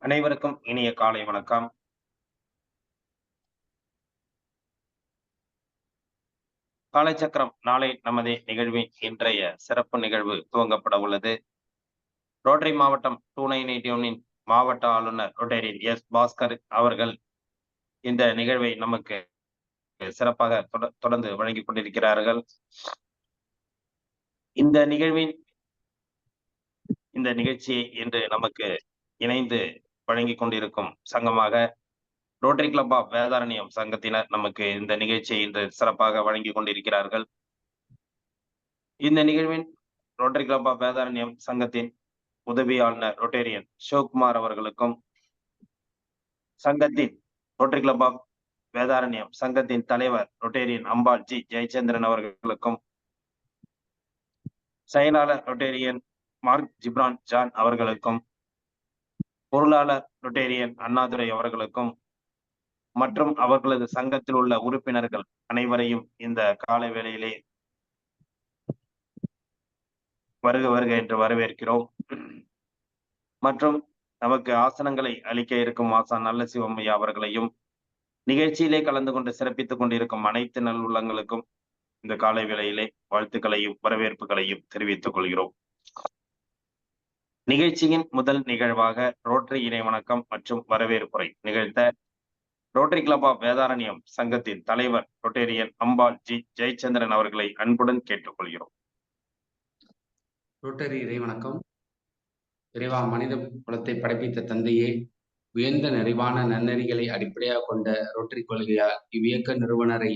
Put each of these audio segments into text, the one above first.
அனைவருக்கும் இனிய காலை வணக்கம். காலைச்சக்கரம் நாளை நமது நிகழ்வின் இன்றைய சிறப்பு நிகழ்வு துவங்கப்பட உள்ளது. ரோட்டரி மாவட்டம் 2981 மாவட்ட ஆளுநர் ரொட்டேரி எஸ் பாஸ்கர் அவர்கள் இந்த நிகழ்வை நமக்கு சிறப்பாக தொடர்ந்து வழங்கிக் கொண்டிருக்கிறார்கள். இந்த நிகழ்ச்சியை இன்று நமக்கு இணைந்து வழங்கிக் கொண்டிருக்கும் சங்கமாக ரோட்டரி கிளப் ஆஃப் வேதாரண்யம் சங்கத்தினர் நமக்கு இந்த நிகழ்ச்சியை இன்று சிறப்பாக வழங்கிக் கொண்டிருக்கிறார்கள். இந்த நிகழ்வின் ரோட்டரி கிளப் ஆஃப் வேதாரண்யம் சங்கத்தின் உதவி ஆளுநர் ரொட்டேரியன் சிவகுமார் அவர்களுக்கும், சங்கத்தின் ரோட்டரி கிளப் ஆஃப் வேதாரண்யம் சங்கத்தின் தலைவர் ரொட்டேரியன் அம்பாள் ஜி ஜெயச்சந்திரன் அவர்களுக்கும், செயலாளர் ரொட்டேரியன் மார்க் ஜிப்ரான் ஜான் அவர்களுக்கும், பொருளாளர் ரொட்டேரியன் அண்ணாதுரை அவர்களுக்கும் மற்றும் அவர்களது சங்கத்தில் உள்ள உறுப்பினர்கள் அனைவரையும் இந்த காலை வேளையிலே வருக வருக என்று வரவேற்கிறோம். மற்றும் நமக்கு ஆசனங்களை அளிக்க இருக்கும் ஆசான் நல்ல சிவமையா அவர்களையும், நிகழ்ச்சியிலே கலந்து கொண்டு சிறப்பித்துக் கொண்டிருக்கும் அனைத்து நல்லுள்ளங்களுக்கும் இந்த காலை வேளையிலே வாழ்த்துக்களையும் வரவேற்புகளையும் தெரிவித்துக் கொள்கிறோம். நிகழ்ச்சியின் முதல் நிகழ்வாக ரோட்டரி இணை வணக்கம் மற்றும் வரவேற்புரை நிகழ்த்த ரோட்டரி கிளப் ஆஃப் வேதாரண்யம் சங்கத்தின் தலைவர் ரொட்டேரியன் அம்பாள் ஜி ஜெயச்சந்திரன் அவர்களை அன்புடன் கேட்டுக்கொள்கிறோம். ரோட்டரி இறை வணக்கம். இறைவா மனித குலத்தை படைப்பித்த தந்தையே, உயர்ந்த நிறைவான நன்னெறிகளை அடிப்படையாக கொண்ட ரோட்டரி கொள்கையால் இவ்வியக்க நிறுவனரை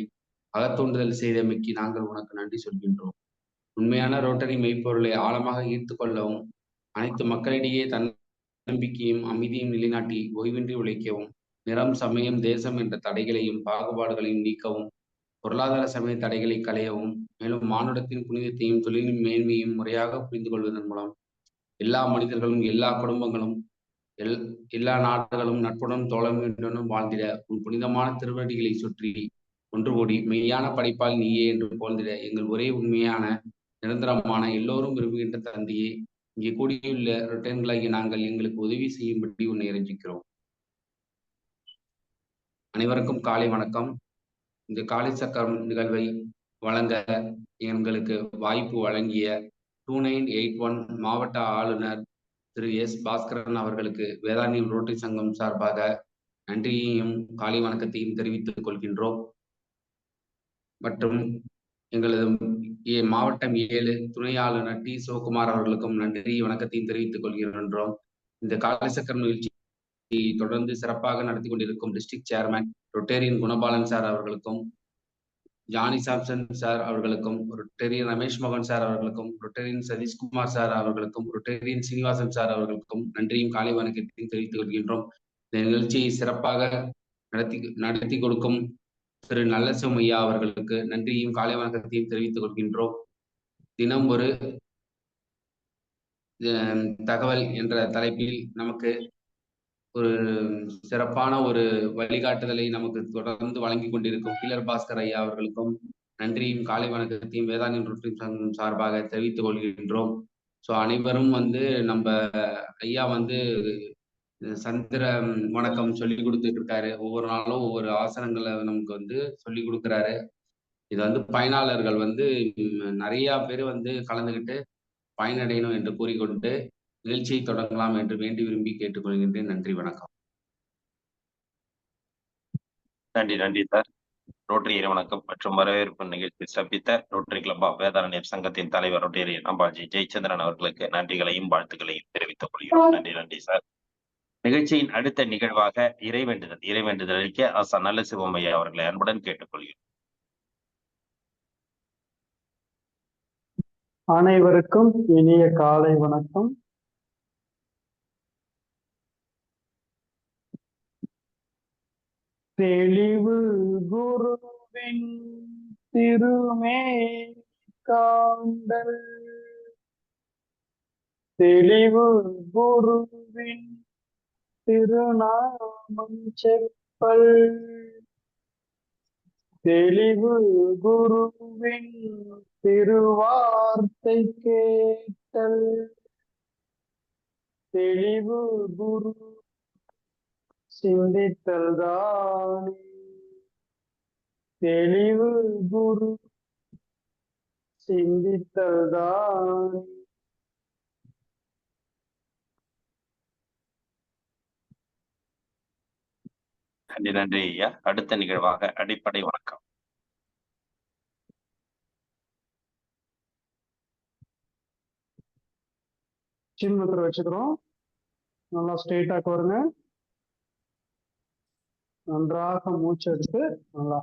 அகத்தூண்டுதல் செய்தமைக்கு நாங்கள் உனக்கு நன்றி சொல்கின்றோம். உண்மையான ரோட்டரி மெய்ப்பொருளை ஆழமாக ஈர்த்து கொள்ளவும், அனைத்து மக்களிடையே தன்னம்பிக்கையும் அமைதியும் நிலைநாட்டி ஓய்வின்றி உழைக்கவும், நிறம், சமயம், தேசம் என்ற தடைகளையும் பாகுபாடுகளையும் நீக்கவும், பொருளாதார சமய தடைகளை களையவும், மேலும் மானுடத்தின் புனிதத்தையும் தொழிலின் மேன்மையும் முறையாக புரிந்து கொள்வதன் மூலம் எல்லா மனிதர்களும், எல்லா குடும்பங்களும், எல்லா நாடுகளும் நட்புடன் தோழமையுடனும் வாழ்ந்திட உன் புனிதமான திருவடிகளை சுற்றி ஒன்று கூடி மெய்யான படைப்பால் நீயே என்று போழ்ந்திட எங்கள் ஒரே உண்மையான நிரந்தரமான எல்லோரும் விரும்புகின்ற தந்தையே, இங்கே கூடியுள்ள ரிட்டர்ன்களாகி நாங்கள் எங்களுக்கு உதவி செய்யும்படி உன்னை இறைஞ்சிக்கிறோம். அனைவருக்கும் காலை வணக்கம். இந்த காலை சக்கரம் நிகழ்வை வழங்க எங்களுக்கு வாய்ப்பு வழங்கிய 2981 மாவட்ட ஆளுநர் திரு எஸ் பாஸ்கரன் அவர்களுக்கு வேதாரண்யம் ரோட்டரி சங்கம் சார்பாக நன்றியையும் காலை வணக்கத்தையும் தெரிவித்துக் கொள்கின்றோம். மற்றும் எங்களது மாவட்டம் 7 துணை ஆளுநர் டி சிவகுமார் அவர்களுக்கும் நன்றி வணக்கத்தையும் தெரிவித்துக் கொள்கின்றோம். இந்த காலை சக்கர நிகழ்ச்சி தொடர்ந்து சிறப்பாக நடத்தி கொண்டிருக்கும் district chairman Rotarian Gunabalan sir அவர்களுக்கும், ஜானி சாம்சன் சார் அவர்களுக்கும், ரொட்டேரியன் ரமேஷ் மோகன் சார் அவர்களுக்கும், ரொட்டேரியன் சதீஷ்குமார் சார் அவர்களுக்கும், ரொட்டேரியன் சீனிவாசன் சார் அவர்களுக்கும் நன்றியும் காலை வணக்கத்தையும் தெரிவித்துக் கொள்கின்றோம். இந்த நிகழ்ச்சியை சிறப்பாக நடத்தி கொடுக்கும் திரு நல்லசிவம் ஐயா அவர்களுக்கு நன்றியும் காலை வணக்கத்தையும் தெரிவித்துக் கொள்கின்றோம். தினம் ஒரு தகவல் என்ற தலைப்பில் நமக்கு ஒரு சிறப்பான ஒரு வழிகாட்டுதலை நமக்கு தொடர்ந்து வழங்கி கொண்டிருக்கும் கீழர் பாஸ்கர் ஐயா அவர்களுக்கும் நன்றியும் காலை வணக்கத்தையும் வேதாரண்யம் ரோட்டரி சங்கம் சார்பாக தெரிவித்துக் கொள்கின்றோம். ஸோ அனைவரும் நம்ம ஐயா சந்திர வணக்கம் சொல்லி கொடுத்துட்டு இருக்காரு. ஒவ்வொரு நாளும் ஒவ்வொரு ஆசனங்களை நமக்கு சொல்லி கொடுக்குறாரு. இது பயனாளர்கள் நிறைய பேர் கலந்துகிட்டு பயனடையணும் என்று கூறிக்கொண்டு நிகழ்ச்சியை தொடங்கலாம் என்று வேண்டி விரும்பி கேட்டுக்கொள்கின்றேன். நன்றி, வணக்கம். நன்றி சார். ரோட்டரி இறை வணக்கம் மற்றும் வரவேற்பு நிகழ்ச்சி சிறப்பித்த ரோட்டரி கிளப் ஆஃப் வேதாரண்யம் சங்கத்தின் தலைவர் ரொட்டேரியன் அம்பாஜி ஜெயச்சந்திரன் அவர்களுக்கு நன்றிகளையும் வாழ்த்துக்களையும் தெரிவித்துக் கொள்கிறோம். நன்றி சார். நிகழ்ச்சியின் அடுத்த நிகழ்வாக இறைவேண்டுதல் அளிக்க ஆசான் நல்ல சிவமையா அவர்களை அன்புடன் கேட்டுக்கொள்கிறோம். அனைவருக்கும் இனிய காலை வணக்கம். தெளிவு குருவின் திருமே காண்டல், தெளிவு குருவின் திருநாமம் செப்பல், தெளிவு குருவின் திருவார்த்தை கேட்டல், தெளிவு குரு சிந்தித்தல்தானே தெளிவு குரு சிந்தித்தல்தானே. நன்றி நன்றி ஐயா. அடுத்த நிகழ்வாக அடிப்படை வணக்கம். சின்மத்துல வச்சுக்கிறோம். நல்லா ஸ்ட்ரெயிட்டா வருங்க. நன்றாக மூச்சு எடுத்து நல்லா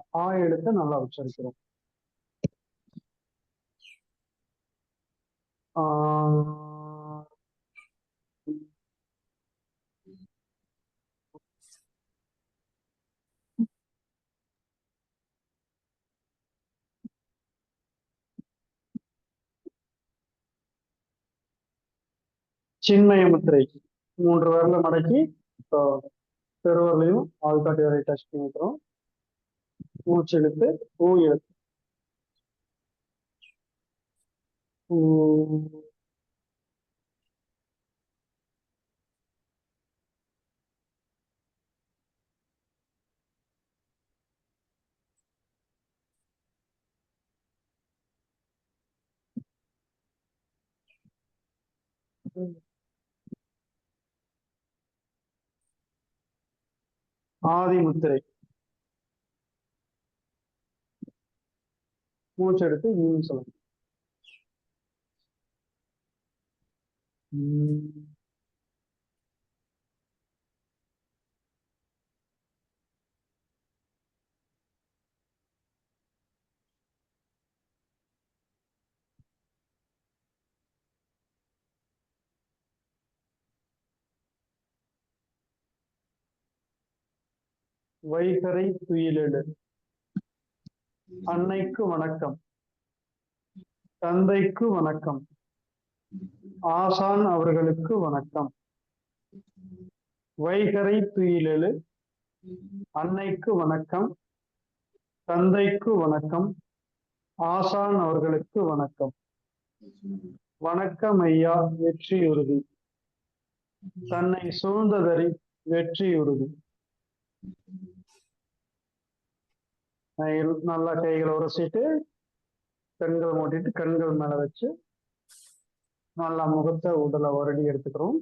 எடுத்து நல்லா உச்சரிக்கிறோம். சின்மய முத்திரை 3 விரல மடக்கி பெருவரலையும் ஆள்காட்டி வரை டச் பண்ணிக்கிறோம். மூச்சு எடுத்து எழுத்து ஆதி முத்திரை மூச்சு எடுத்து சொல்லணும். வைகரை துயிலெழு. அன்னைக்கு வணக்கம், தந்தைக்கு வணக்கம், ஆசான் அவர்களுக்கு வணக்கம். வைகரை துயிலெழு. அன்னைக்கு வணக்கம், தந்தைக்கு வணக்கம், ஆசான் அவர்களுக்கு வணக்கம். வணக்கம் ஐயா, வெற்றி உறுதி. தன்னை சூழ்ந்ததறி வெற்றி உறுதி. நல்லா கைகளை உரசிட்டு கண்கள் மூட்டிட்டு கண்கள் மேல வச்சு நல்லா முகத்தை உடலை வருடி எடுத்துக்கிறோம்.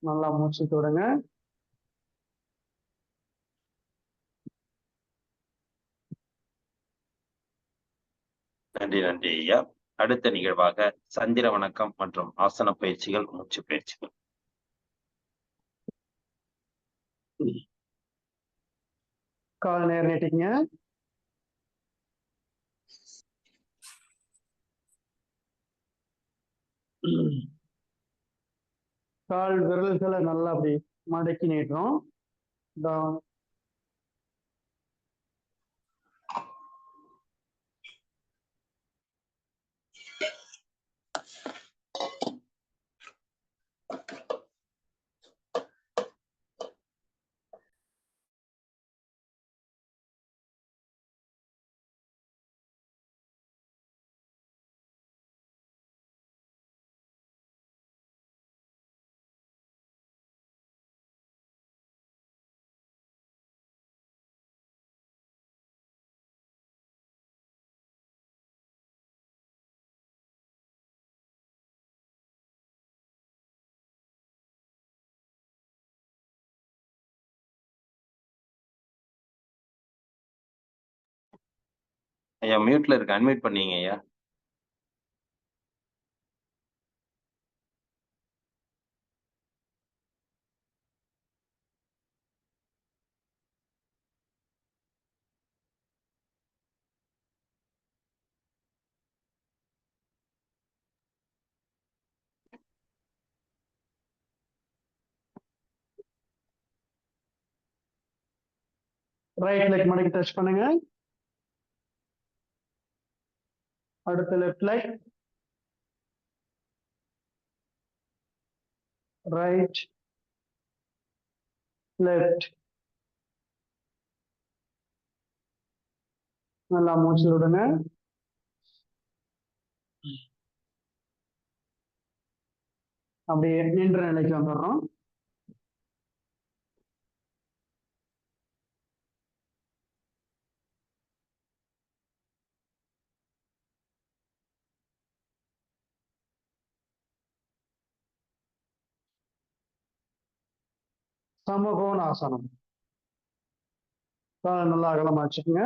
நல்லா மூச்சு தொடங்க. நன்றி நன்றி ஐயா. அடுத்த நிகழ்வாக சந்திர வணக்கம் மற்றும் ஆசன பயிற்சிகள், மூச்சு பயிற்சிகள். கால் நேர் நீட்டிங்க. கால் விரல்களை நல்லா அப்படி மடக்கி நீட்டுறோம். ஐயா மியூட்ல இருக்கு, அன்மியூட் பண்ணீங்க ஐயா. ரைட் லெக் மடக்கி டச் பண்ணுங்க. அடுத்த லெஃப்ட் லெக், ரைட் லெஃப்ட். நல்லா மூச்சு விடுங்க. அப்படியே நின்ற நிலைக்கு வந்துடுறோம். சமகோணாசனம். காலை நல்லா அகலமா வச்சுக்கோங்க.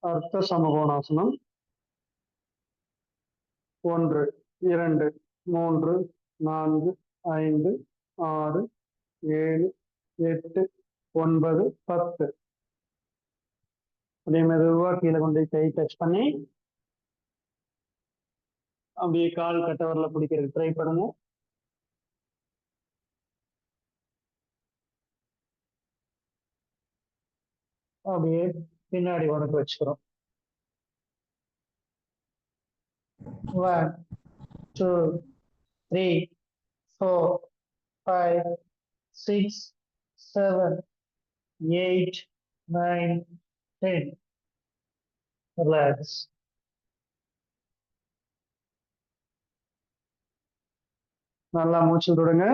அர்த்த சமகோணாசனம். 1 2 3 4 5 6 7 8 9 10. அப்படியே மெதுவா கீழே கொண்டு கை டச் பண்ணி அப்படியே கால் கட்டவரில் பிடிக்கிறதுக்கு ட்ரை பண்ணுங்க. அப்படியே பின்னாடி உனக்கு வச்சுக்கிறோம். 1 2 3 4 5 6 7 8 9 10. ரிலாக்ஸ். நல்லா மூச்சு விடுங்க.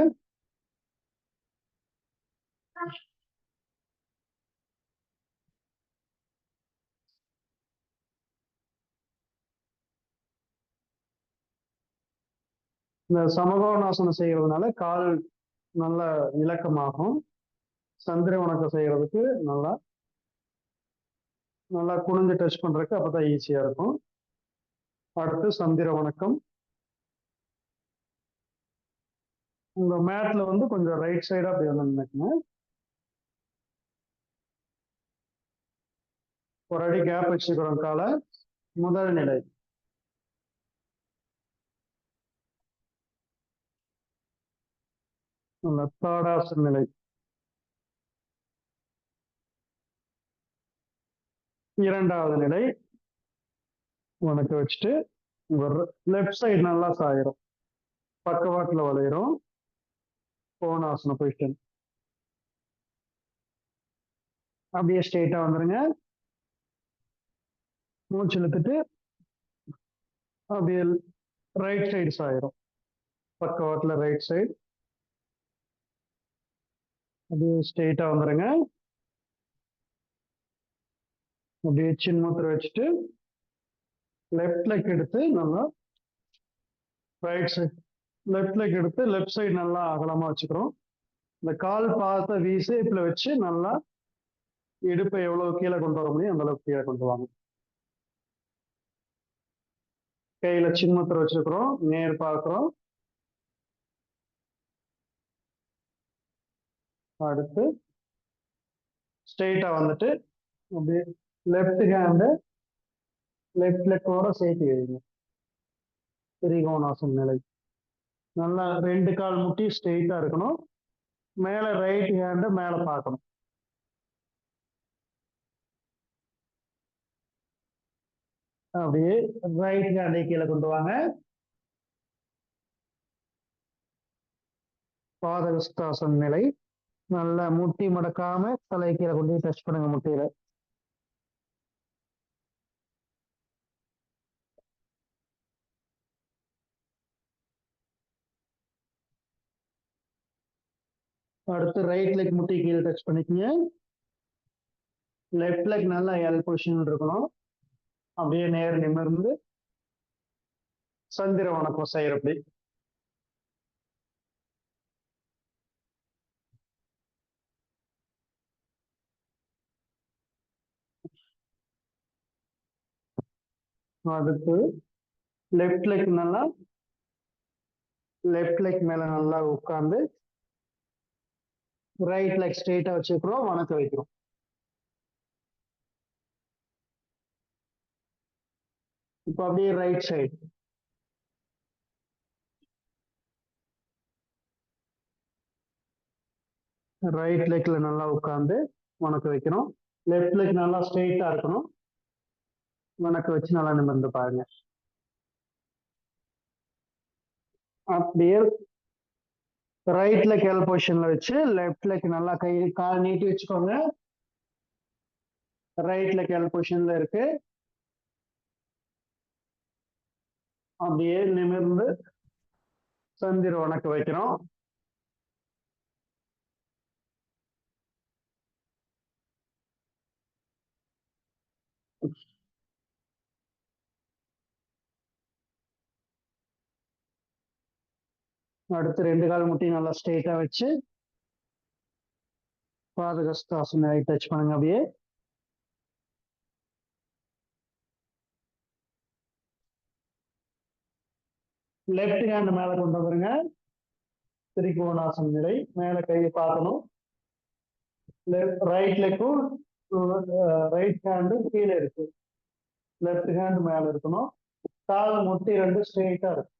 இந்த சமகோணாசனம் செய்யறதுனால கால் நல்ல இலக்கமாகும். சந்திர வணக்கம் செய்யறதுக்கு நல்லா நல்லா குனிஞ்சு டச் பண்றதுக்கு அப்பதான் ஈஸியா இருக்கும். அடுத்து சந்திர வணக்கம். உங்க மேட்ல வந்து கொஞ்சம் ரைட் சைடா அப்படி வந்து நினைக்கணும். ஒரு அடி கேப் வச்சுக்கிறோம் காலை. முதல் நிலை. தாடாசன நிலை. இரண்டாவது நிலை. உனக்கு வச்சுட்டு உங்க லெஃப்ட் சைடு நல்லா சாயிரும், பக்கவாட்டுல வளையிரும். கோணாசன பொசிஷன். அப்படியே ஸ்ட்ரெயிட்டா வந்துருங்க. மூச்சு இழுத்துட்டு அப்படியே ரைட் சைடு சாயிரும், பக்கவாட்டுல ரைட் சைடு. அப்படியே ஸ்ட்ரெயிட்டா வந்துருங்க. அப்படியே சின்முத்திரை வச்சுட்டு லெஃப்ட் லெக் எடுத்து நல்லா ரைட் சைடு, லெஃப்ட் லெக் எடுத்து லெஃப்ட் சைடு நல்லா அகலமா வச்சுக்கிறோம். இந்த கால் பாதத்தை வி ஷேப்ல வச்சு நல்லா இடுப்பை எவ்வளவு கீழே கொண்டு வர முடியும் அந்த அளவுக்கு கீழே கொண்டு வாங்க. கையில சின்முத்திரை வச்சிருக்கிறோம், நேர் பார்க்கிறோம். அடுத்து ஸ்ட்ரெயிட்டா வந்துட்டு அப்படியே லெஃப்ட் ஹேண்டு லெஃப்ட் லெக்கோட சேர்த்து வைங்க. திரிகோணாசன நிலை. நல்லா 2 கால் முட்டி ஸ்ட்ரெயிட்டா இருக்கணும். மேல ரைட் ஹேண்ட மேல பார்க்கணும். அப்படியே ரைட் ஹேண்டை கீழே கொண்டு வாங்க. பாதகஸ்தாசன நிலை. நல்லா முட்டி மடக்காம தலை கீழே கொண்டு டச் பண்ணுங்க முட்டியில. அடுத்து ரைட் லெக் முட்டி கீழே டச் பண்ணிக்கங்க. லெஃப்ட் லெக் நல்லா எல் பொசிஷன் இருக்கணும். அப்படியே நேர் நிமிர்ந்து சந்திர வணக்கம் செய்யறப்படி. அடுத்து லெஃப்ட் லெக் நல்லா லெஃப்ட் லெக் மேல நல்லா உட்கார்ந்து ரைட் லெக் ஸ்ட்ரெயிட்டா வச்சுக்கிறோம், வணக்க வைக்கிறோம். இப்போ அப்படியே ரைட் சைடு ரைட் லெக்ல நல்லா உட்கார்ந்து வணக்க வைக்கணும். லெஃப்ட் லெக் நல்லா ஸ்ட்ரெயிட்டா இருக்கணும், வணக்க வச்சு நல்லா நிமிர்ந்து பாருங்க. அப்படியே ரைட் லெக் எல் பொசிஷன்ல வச்சு லெஃப்ட் லெக் நல்லா கை கால் நீட்டி வச்சுக்கோங்க. ரைட் லெக் எல் பொசிஷன்ல இருக்கு. அப்படியே நிமிர்ந்து சந்திர வணக்க வைக்கிறோம். அடுத்து 2 கால் முட்டியும் நல்லா ஸ்ட்ரெயிட்டா வச்சு பாதகஸ்தாசன டச் பண்ணுங்க. அப்படியே லெஃப்ட் ஹேண்ட் மேல கொண்டு வந்துருங்க. திரிகோணாசன நிலை. மேல கையை பார்க்கணும். ரைட் லெக்கும் ரைட் ஹேண்டும் கீழே இருக்கு. லெஃப்ட் ஹேண்ட் மேல இருக்கணும். கால் முட்டி 2 ஸ்ட்ரெயிட்டா இருக்கு.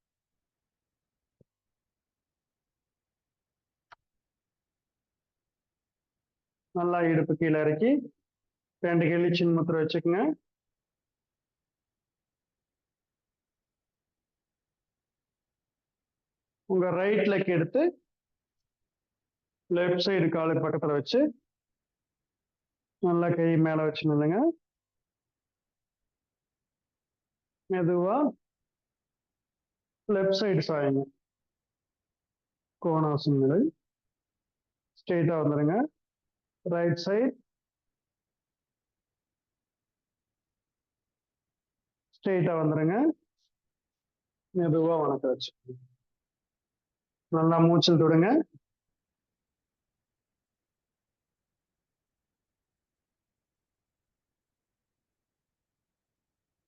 நல்லா இடுப்பு கீழே இறக்கி 2 கேள்வி சின்முத்திரை வச்சுக்கோங்க. உங்க ரைட் லெக் எடுத்து லெஃப்ட் சைடு காலுக்கு பக்கத்துல வச்சு நல்லா கை மேல வச்சு நில்லுங்க. மெதுவா லெஃப்ட் சைடு சாயுங்க. கோணாசன நிலை. ஸ்ட்ரெயிட்டா வந்துருங்க. ரைட் சைடு ஸ்ட்ரெயிட்டா வந்துருங்க. மெதுவா வணக்க வச்சு நல்லா மூச்சல் தொடுங்க.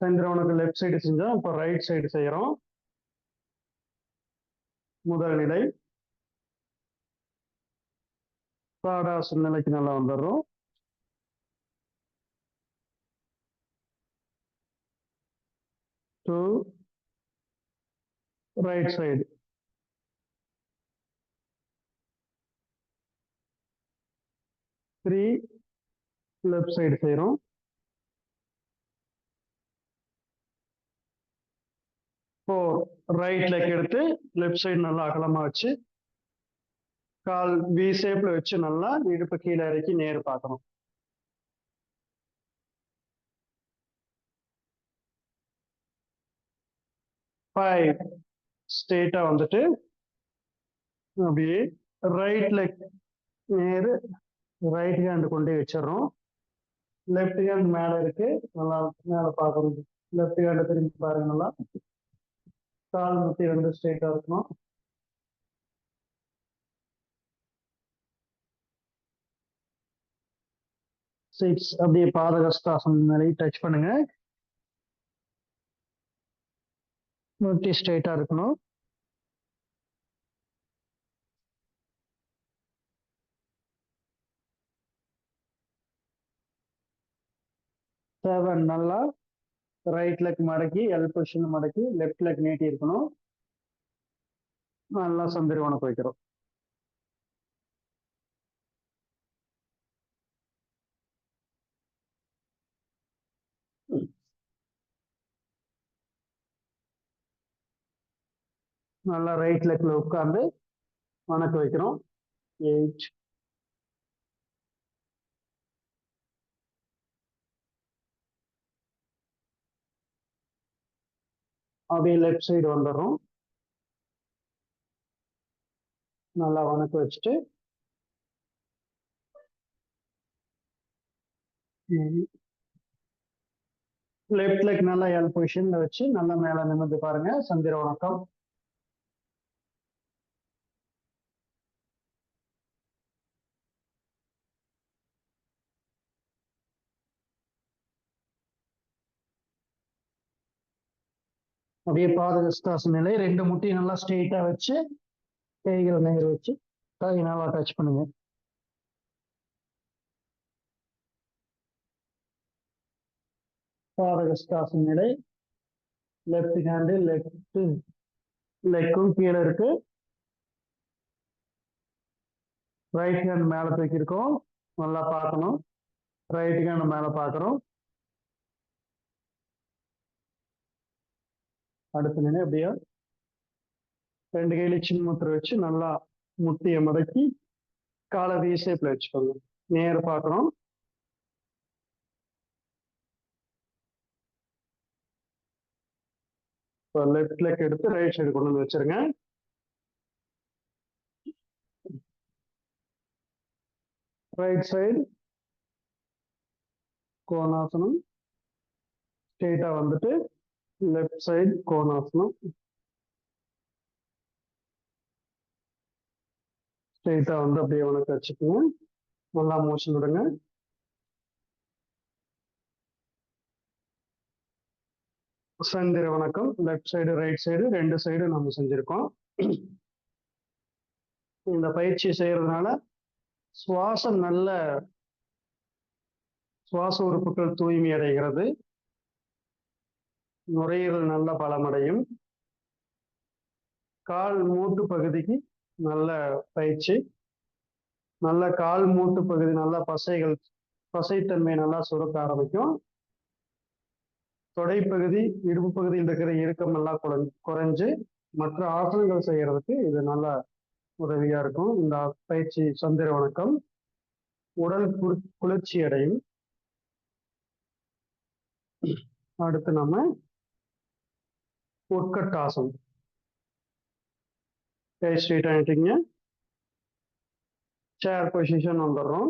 சந்திரவனுக்கு லெஃப்ட் சைடு செஞ்சோம். இப்போ ரைட் சைடு செய்யறோம். முதல் நிலை தாடாசன நிலைக்கு நல்லா வந்துடுறோம். Two right side. 3 left side செய்யறோம். 4 ரைட் லெக் எடுத்து லெஃப்ட் சைடு நல்லா அகலமா வச்சு கால் வி ஷேப்ல வச்சு நல்லா இடுப்பு கீழே இறக்கி நேர் பார்க்கணும். 5 ஸ்ட்ரெயிட்டா வந்துட்டு அப்படியே right leg Nehru right hand கொண்டு வச்சிடறோம். லெஃப்ட் ஹேண்ட் மேல இருக்கு. நல்லா மேல பார்க்கணும். லெஃப்ட் ஹேண்ட் திரும்பி பாருங்க. நல்லா கால் முட்டி 2 ஸ்ட்ரெயிட்டா இருக்கணும். சிக்ஸ் அப்படியே பாதகஸ்தாசன நிலை டச் பண்ணுங்க. முட்டி ஸ்ட்ரெயிட்டா இருக்கணும். 7 நல்லா ரைட் லெக் மடக்கி எல் பொசிஷன் மடக்கி லெஃப்ட் லெக் நீட்டி இருக்கணும். நல்லா சந்திர வணக்கம் வைக்கிறோம். நல்லா ரைட் லெக்ல உட்கார்ந்து வணக்க வைக்கிறோம். 8 அப்படியே லெஃப்ட் சைடு வந்துடுறோம். நல்லா வணக்க வச்சுட்டு லெஃப்ட் லெக் நல்லா எல் பொசிஷன்ல வச்சு நல்லா மேல நிமிர்ந்து பாருங்க. சந்திர வணக்கம். அப்படியே பாதகஸ்தாசன நிலை. 2 முட்டியும் நல்லா ஸ்ட்ரெயிட்டா வச்சு கைகள் நேர் வச்சு கை நல்லா டச் பண்ணுங்க. பாதகஸ்தாசன நிலை. லெஃப்ட் ஹேண்டு லெஃப்ட் லெக்கும் கீழே இருக்கு. ரைட் ஹேண்ட் மேல தூக்கி இருக்கோம். நல்லா பார்க்கணும். ரைட் ஹேண்ட் மேல பார்க்கறோம். அடுத்த நிலை அப்படியே 2 கையில சின்முத்திரை வச்சு நல்லா முட்டியை மடக்கி காலை வி ஷேப்ல வச்சுக்கோங்க. நேர் பார்க்கறோம். இப்போ லெஃப்ட் லெக் எடுத்து ரைட் சைடு கொண்டு வந்து வச்சிருங்க. ரைட் சைடு கோணாசனம். ஸ்ட்ரெயிட்டா வந்துட்டு லெஃப்ட் சைடு கோணாசனம். ஸ்ட்ரெயிட்டா வந்து அப்படியே வணக்கம் வச்சுக்கோங்க. நல்லா மூச்சு விடுங்க. சந்திர வணக்கம். Left side right side 2 side நம்ம செஞ்சிருக்கோம். இந்த பயிற்சி செய்யறதுனால சுவாச உறுப்புகள் தூய்மை அடைகிறது. நுரையீரல் நல்ல பலமடையும். கால் மூட்டு பகுதிக்கு நல்ல பயிற்சி. நல்ல கால் மூட்டு பகுதி நல்ல பசைத்தன்மை நல்லா சுரக்க ஆரம்பிக்கும். தொடைப்பகுதி இடுப்பு பகுதியில் இருக்கிற இறுக்கம் எல்லாம் குறைஞ்சு மற்ற ஆசனங்கள் செய்யறதுக்கு இது நல்ல உதவியா இருக்கும். இந்த பயிற்சி சந்திர வணக்கம் உடல் குளிர்ச்சி அடையும். அடுத்து நம்ம உட்கட்டாசனம். கை ஸ்ட்ரெயிட் ஆயிட்டீங்க. சேர் பொசிஷன் வந்துடுறோம்.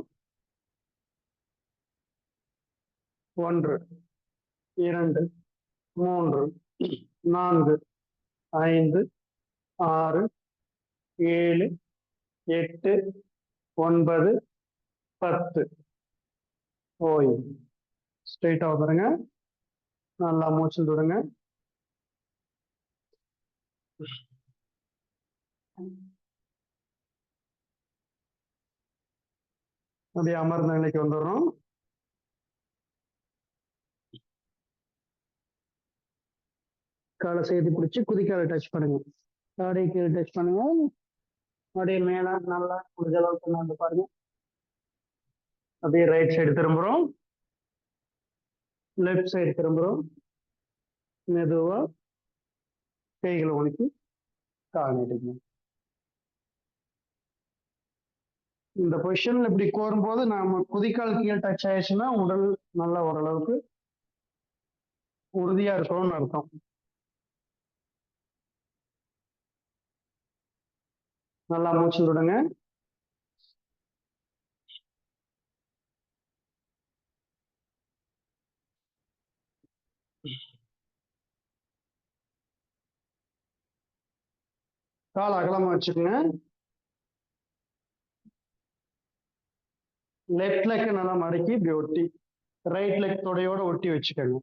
1 2 3 4 5 6 7 8 9 10. ஓய் ஸ்ட்ரெயிட்டா வந்துடுங்க. நல்லா மூச்சு விடுங்க. அப்படியே அமர்ந்த நிலைக்கு வந்துடுறோம். காலை சேர்த்து பிடிச்சி குதிக்காலை டச் பண்ணுங்க. தாடை கீழே டச் பண்ணுங்க. அப்படியே மேல நல்லா முடிஞ்ச அளவுக்கு வந்து பாருங்க. அப்படியே ரைட் சைடு திரும்புறோம். லெஃப்ட் சைடு திரும்புறோம். மெதுவா கைகளை உனக்கு கால் நீட்டுங்க. இந்த பொசிஷன்ல இப்படி கோரும்போது நாம குதிக்கால் கீழே டச் ஆயிடுச்சுன்னா உடல் நல்லா ஓரளவுக்கு உறுதியா இருக்கணும்னு அர்த்தம். நல்லா மூச்சு விடுங்க. கால் அகலமா வச்சுக்கோங்க. லெஃப்ட் லெக் நல்லா மடக்கி இப்படி ஒட்டி ரைட் லெக் தொடையோட ஒட்டி வச்சுக்கோங்க.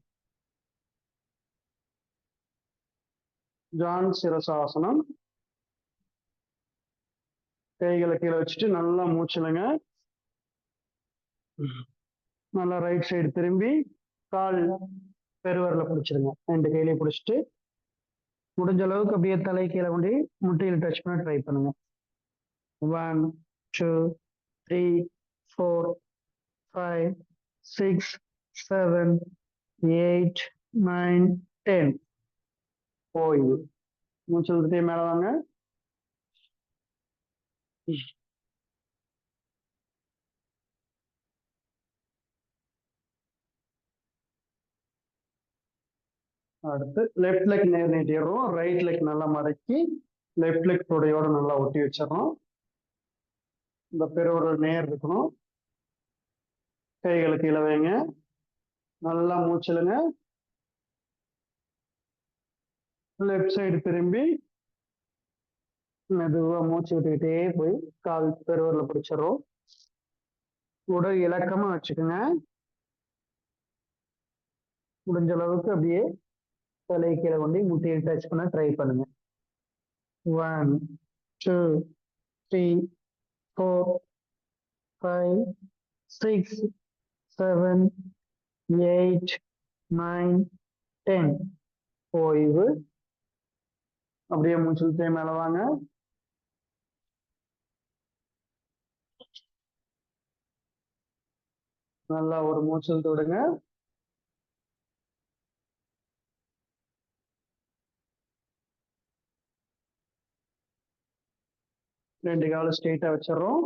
ஜான் சிரசாசனம். கைகளை கீழே வச்சுட்டு நல்லா மூச்சுலங்க. நல்லா ரைட் சைடு திரும்பி கால் பெருவரில் பிடிச்சிருங்க. 2 கையிலையும் பிடிச்சிட்டு முடிஞ்ச அளவுக்கு அப்படியே தலை கீழே கொண்டு முட்டையில் டச் பண்ண ட்ரை பண்ணுங்க. 1 2 3 4 5 6 7 8 9 10. ஓய்வு. மூச்சு விட்டுட்டே மேல வாங்க. அடுத்து லெஃப்ட் லெக் நேர் நீட்டிடுறோம். ரைட் லெக் நல்லா மடக்கி லெஃப்ட் லெக் தொடையோட நல்லா ஒட்டி வச்சிடறோம். இந்த பெருவரல் நேர் இருக்கணும். கைகளை கீழே வைங்க. நல்லா மூச்சுலுங்க. லெஃப்ட் சைடு திரும்பி மெதுவா மூச்சு விட்டுக்கிட்டே போய் கால் பெருவரல பிடிச்சிடறோம். உடல் இலக்கமா வச்சுக்கோங்க. முடிஞ்ச அளவுக்கு அப்படியே தலை கீழே கொண்டு முட்டையை டச் பண்ண ட்ரை பண்ணுங்க. 1 2 3 4 5 6 7 8 9 10. ஓய்வு. அப்படியே மூச்சு மேல வாங்க. நல்லா ஒரு மூச்சு விடுங்க. ரெண்டு காலம் ஸ்ட்ரெயிட்டா வச்சிடறோம்.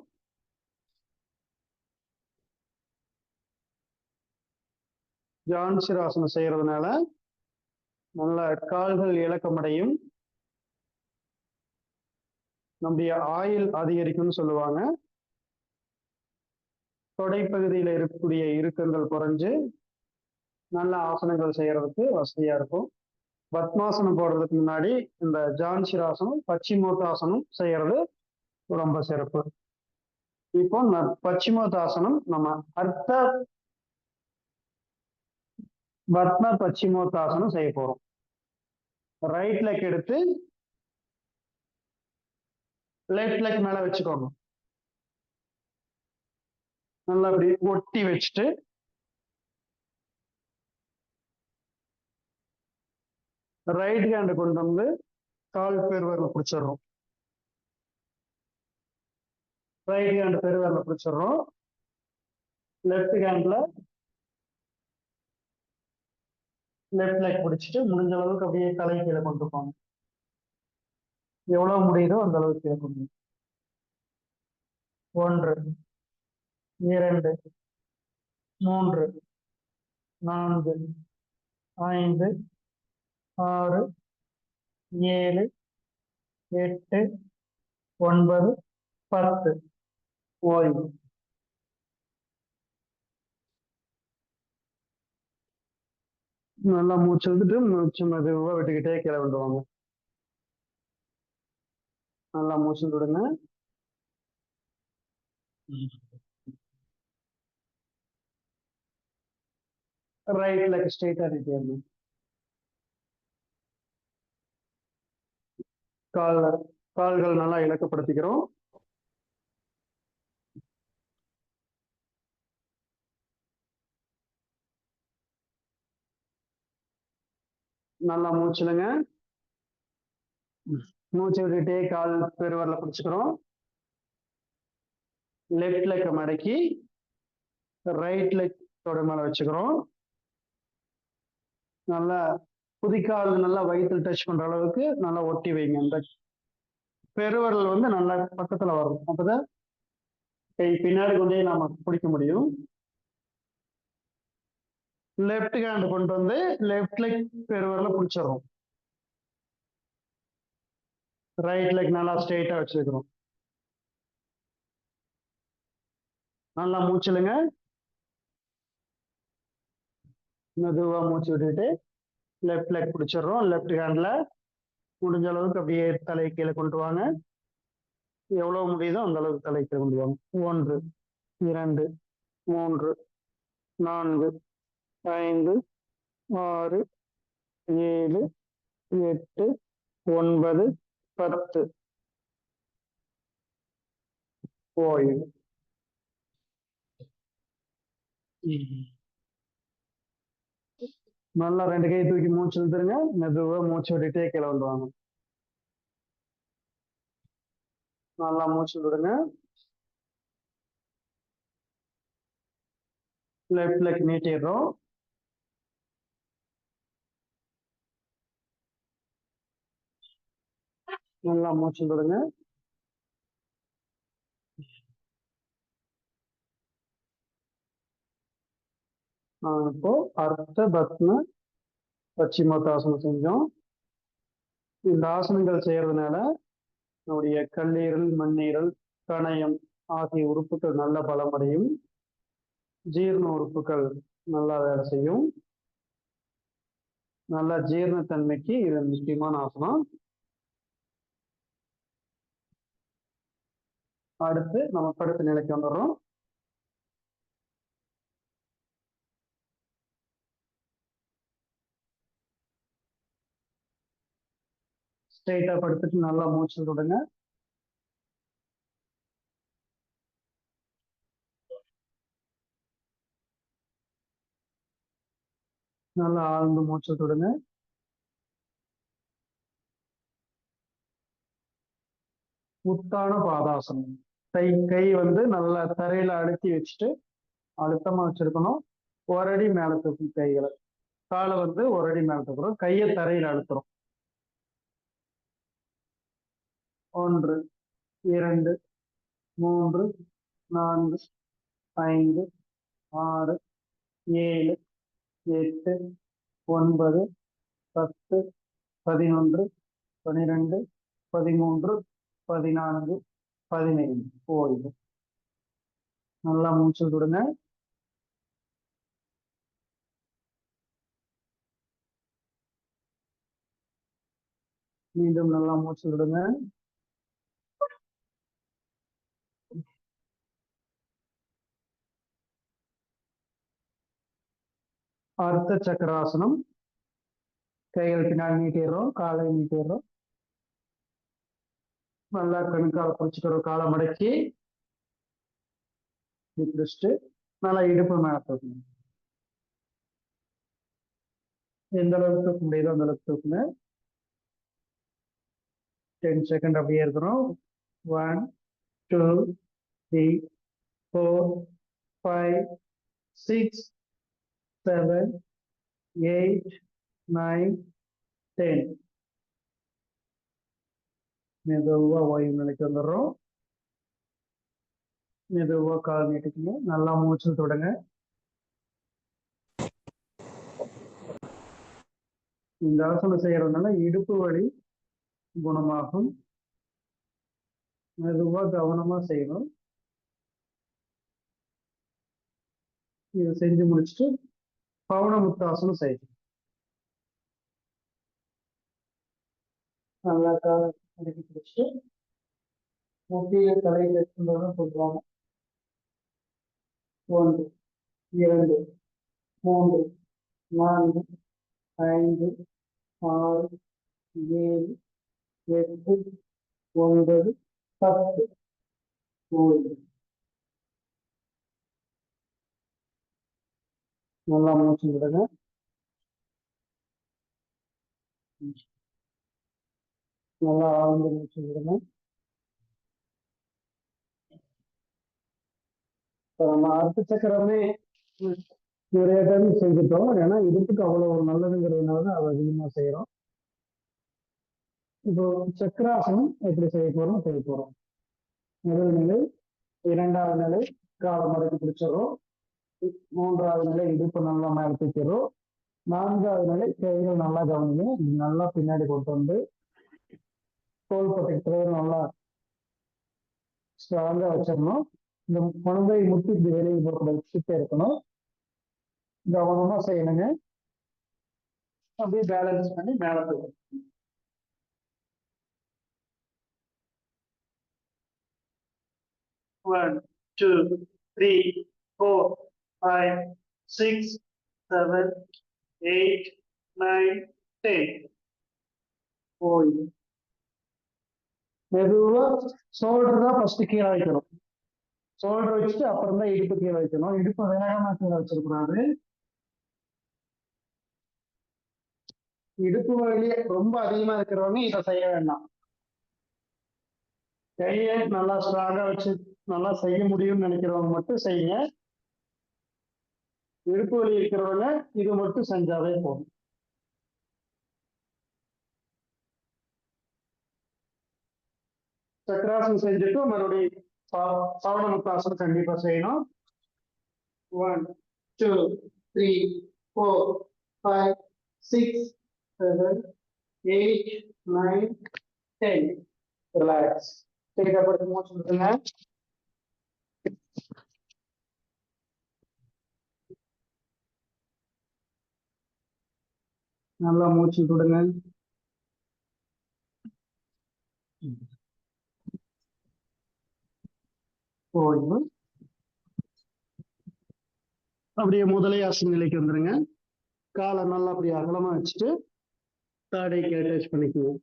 ஜான்சிராசனம் செய்யறதுனால நல்ல கால்கள் இலக்கமடையும். நம்முடைய ஆயுள் அதிகரிக்கும்னு சொல்லுவாங்க. தொடைப்பகுதியில இருக்கக்கூடிய இறுக்கங்கள் குறைஞ்சு நல்ல ஆசனங்கள் செய்யறதுக்கு வசதியா இருக்கும். பத்மாசனம் போடுறதுக்கு முன்னாடி இந்த ஜான்சிராசனம் பச்சிமோத்தாசனம் செய்யறது ரொம்ப சிறப்பு. இப்போ பச்சிமோத்தாசனம் நம்ம அர்த்த பத்ம பச்சிமோத்தாசனம் செய்ய போறோம். ரைட் லெக் எடுத்து லெஃப்ட் லெக் மேல வச்சுக்கோங்க. நல்லா அப்படி ஒட்டி வச்சுட்டு ரைட் ஹேண்ட் கொண்டு வந்து கால் பெருவரல பிடிச்சிடுறோம். ரைட் ஹேண்ட் பெருவரல பிடிச்சிடுறோம். லெஃப்ட் ஹேண்ட்ல லெஃப்ட் லெக் பிடிச்சிட்டு முடிஞ்ச அளவுக்கு அப்படியே தலை கீழே கொண்டு போங்க. எவ்வளவு முடியுதோ அந்த அளவுக்கு கீழே கொண்டு 1 2 3 4 5 6 7 8 9 10 ஓய்வு. நல்லா மூச்சு விட்டுட்டு மூச்சு மெதுவா விட்டுக்கிட்டே கீழே விடுவாங்க. நல்லா மூச்சு விடுங்க. ரைட் லெக் ஸ்ட்ரெயிட்டா நிற்கிறது. கால்கள் நல்லா இலக்கப்படுத்திக்கிறோம். நல்லா மூச்சுலுங்க. மூச்சு விட்டுட்டே கால் பெருவரல பிடிச்சுக்கிறோம். லெஃப்ட் லெக் மடக்கி ரைட் லெக் தொட மேல வச்சுக்கிறோம். நல்லா குதிக்கால் நல்லா வயிற்றுல டச் பண்ற அளவுக்கு நல்லா ஒட்டி வைங்க. அந்த பெருவரல் வந்து நல்லா பக்கத்துல வரும். அப்பதான் கை பின்னாடி கொண்டே நாம பிடிக்க முடியும். லெஃப்ட் ஹேண்ட் கொண்டு வந்து லெஃப்ட் லெக் பெருவரல பிடிச்சிடறோம். ரைட் லெக் நல்லா ஸ்ட்ரெயிட்டா வச்சுக்கிறோம். நல்லா மூச்சுலுங்க. மெதுவா மூச்சு விட்டுட்டு லெஃப்ட் லெக் பிடிச்சிடுறோம். லெஃப்ட் ஹேண்ட்ல முடிஞ்ச அளவுக்கு அப்படியே தலை கீழே கொண்டு வாங்க. எவ்வளவு முடியுதோ அந்த அளவுக்கு தலை கீழே கொண்டு வாங்க. 1 2 3 4 5 6 7 8 9 10 ஓய்வு. நல்லா 2 கை தூக்கி மூச்சு இழுத்துருங்க. மெதுவா மூச்சு விட்டுட்டே கீழே வந்துவாங்க. நல்லா மூச்சு விடுங்க. லெஃப்ட் லெக் நீட்டிடுறோம். நல்லா மூச்சு விடுங்க. இப்போ அர்த்த பத்ம பச்சிமோத்தாசனம் செஞ்சோம். இந்த ஆசனங்கள் செய்யறதுனால நம்முடைய கல்லீரல், மண்ணீரல், கணையம் ஆகிய உறுப்புகள் நல்ல பலமடையும். ஜீரண உறுப்புகள் நல்லா வேலை செய்யும். நல்ல ஜீரணத்தன்மைக்கு இது முக்கியமான ஆசனம். அடுத்து நம்ம படுத்த நிலைக்கு வந்துடுறோம். ஸ்ட்ரெயிட்டா படுத்துட்டு நல்லா மூச்சு விடுங்க. நல்லா ஆழ்ந்து மூச்சு விடுங்க. உத்தான பாதாசனம். கை வந்து நல்லா தரையில அழுத்தி வச்சுட்டு அழுத்தமா வச்சிருக்கணும். ஒரு அடி மேல தூக்கி கைகளை, காலை வந்து ஒரு அடி மேல தூக்குறோம். கையை தரையில அழுத்துறோம். 1 2 3 4 5 6 7 8 9 10 11 12 13 14 15 ஓய்வு. நல்லா மூச்சு விடுங்க. மீண்டும் நல்லா மூச்சு விடுங்க. அர்த்த சக்கராசனம். கைகள் பின்னாடி நீட்டிடுறோம், காலை நீட்டிடுறோம். நல்லா கணுக்கால பிடிச்சிக்கிறோம், காலை மடக்கி பிடிச்சிட்டு நல்லா இடுப்பு மேல தூக்கணும். எந்த அளவுக்கு தூக்க முடியுதோ அந்த அளவுக்கு தூக்குங்க. 10 செகண்ட் அப்படியே இருக்கிறோம். 1 2 3 4 5 6 7 8 9 10. மெதுவா ஓய்வு நிலைக்கு வந்துடுறோம். மெதுவா கால் நீட்டிக்கங்க, நல்லா மூச்சு தொடங்க. இந்த ஆசனம் செய்யறதுனால இடுப்பு வலி குணமாகும். மெதுவா கவனமா செய்யணும். இதை செஞ்சு முடிச்சுட்டு பவனமுக்தாசனம் செய்யணும். நல்லா காலை அடக்கி பிடிச்சிட்டு முக்கிய தலையில் எடுத்துதான் சொல்லுவாங்க. 1 2 3 4 5 6 7 8 9 10. ஓய்வு. நல்லா மூச்சு விடுங்க. நல்லா ஆழ்ந்து மூச்சு விடுங்க. நம்ம அர்த்த சக்கரமே நிறைய டைம் செஞ்சுட்டோம். ஏன்னா இடுப்புக்கு அவ்வளவு ஒரு நல்லதுங்கிறதுனால அதை அதிகமா செய்யறோம். இப்போ சக்கராசனம் எப்படி செய்ய போறோம். முதல் நிலை, 2வது நிலை காலை மடக்கி பிடிச்சிடறோம். 3வது நிலை இடுப்பு நல்லா மேல தூக்கிறோம். 4வது நிலை கைகள் நல்லா கவனிங்க, நல்லா பின்னாடி கொண்டு வந்து தோள்பட்டை நல்லா ஸ்ட்ராங்கா வச்சிடணும். இந்த குழந்தை முட்டி இப்படி வெளியே போகக்கூடாது, கிட்ட இருக்கணும். கவனமா செய்யணுங்க. அப்படியே பேலன்ஸ் பண்ணி மேல போயிடும். One, 2, 3, 4, 5, 6, 7, 8, 9, 10. ஓய்வு. மெதுவா ஷோல்டர் தான் ஃபர்ஸ்ட் கீழே வைக்கணும். ஷோல்டர் வச்சுட்டு அப்புறம் தான் இடுப்பு கீழே வைக்கணும். இடுப்பு வேகமா கீழே வச்சிருக்கூடாது. இடுப்பு வலி ரொம்ப அதிகமா இருக்கிறவங்க இதை செய்ய வேண்டாம். கையை நல்லா ஸ்ட்ராங்கா வச்சு நல்லா செய்ய முடியும்னு நினைக்கிறவங்க மட்டும் செய்யுங்க. இடுப்பு வலி இருக்கிறவங்க இது மட்டும் செஞ்சாவே போதும். சக்கராசனம் செஞ்சுட்டு மறுபடியும் பவனமுக்தாசனம் கண்டிப்பா செய்யணும். 1 2 3 4 5 6 7 8 9 10. ரிலாக்ஸ். தேவைப்படுத்த மூச்சு விடுங்க. நல்லா மூச்சு விடுங்க. ஓய்வு. அப்படியே முதலை ஆசன நிலைக்கு வந்துருங்க. காலை நல்லா அப்படியே அகலமா வச்சுட்டு தாடைக்கு அட்டாச் பண்ணிக்குவோம்.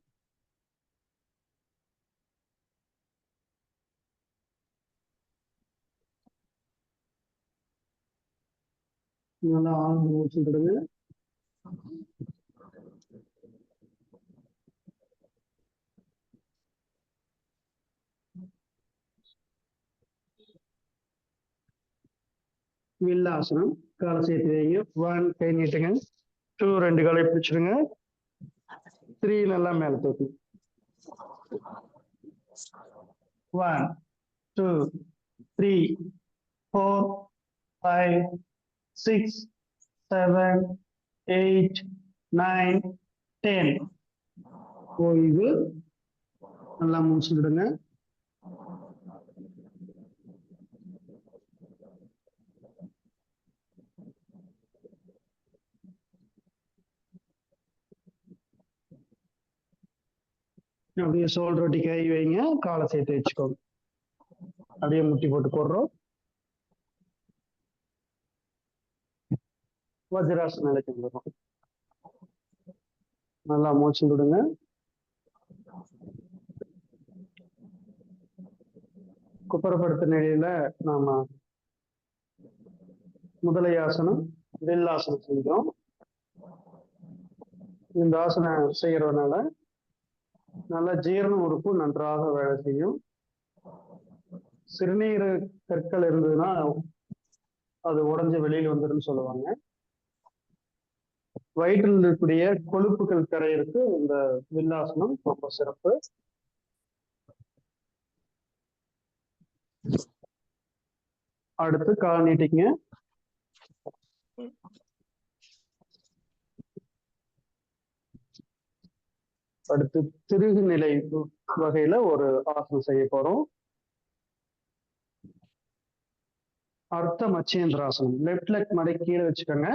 நல்லா ஆழ்ந்து மூச்சு விடுங்க. வில்லாசனம். காலை சேர்த்து வைங்க. 1 கை நீட்டுங்க. 2 2 காலை பிடிச்சிடுங்க. 3 நல்லா மேல தூக்கு. 1 2 3 4 5 6 7 8 9 10. ஓய்வு. நல்லா மூச்சு விடுங்க. அப்படியே ஷோல்டர் ஒட்டி கை வைங்க. காலை சேர்த்து வச்சுக்கோங்க. அப்படியே முட்டி போட்டு போடுறோம். வஜ்ராசன நிலைக்கு வந்துடும். நல்லா மூச்சு விடுங்க. குப்புறப்படுத்த நிலையில நாம முதலை ஆசனம், வில்லாசனம் செஞ்சோம். இந்த ஆசனம் செய்யறதுனால நல்ல ஜீரண உறுப்பு நன்றாக வேலை செய்யும். சிறுநீர் கற்கள் இருந்ததுன்னா அது உடைஞ்சு வெளியில் வந்துடும் சொல்லுவாங்க. வயிற்றில் இருக்கக்கூடிய கொழுப்புகள் கரையிறதுக்கு இந்த வில்லாசனம் ரொம்ப சிறப்பு. அடுத்து கால் நீட்டிங்க. அடுத்து திருகு நிலை வகையில ஒரு ஆசனம் செய்ய போறோம். அர்த்த மச்சேந்திராசனம். லெஃப்ட் லெக் மடக்கி கீழே வச்சுக்கோங்க.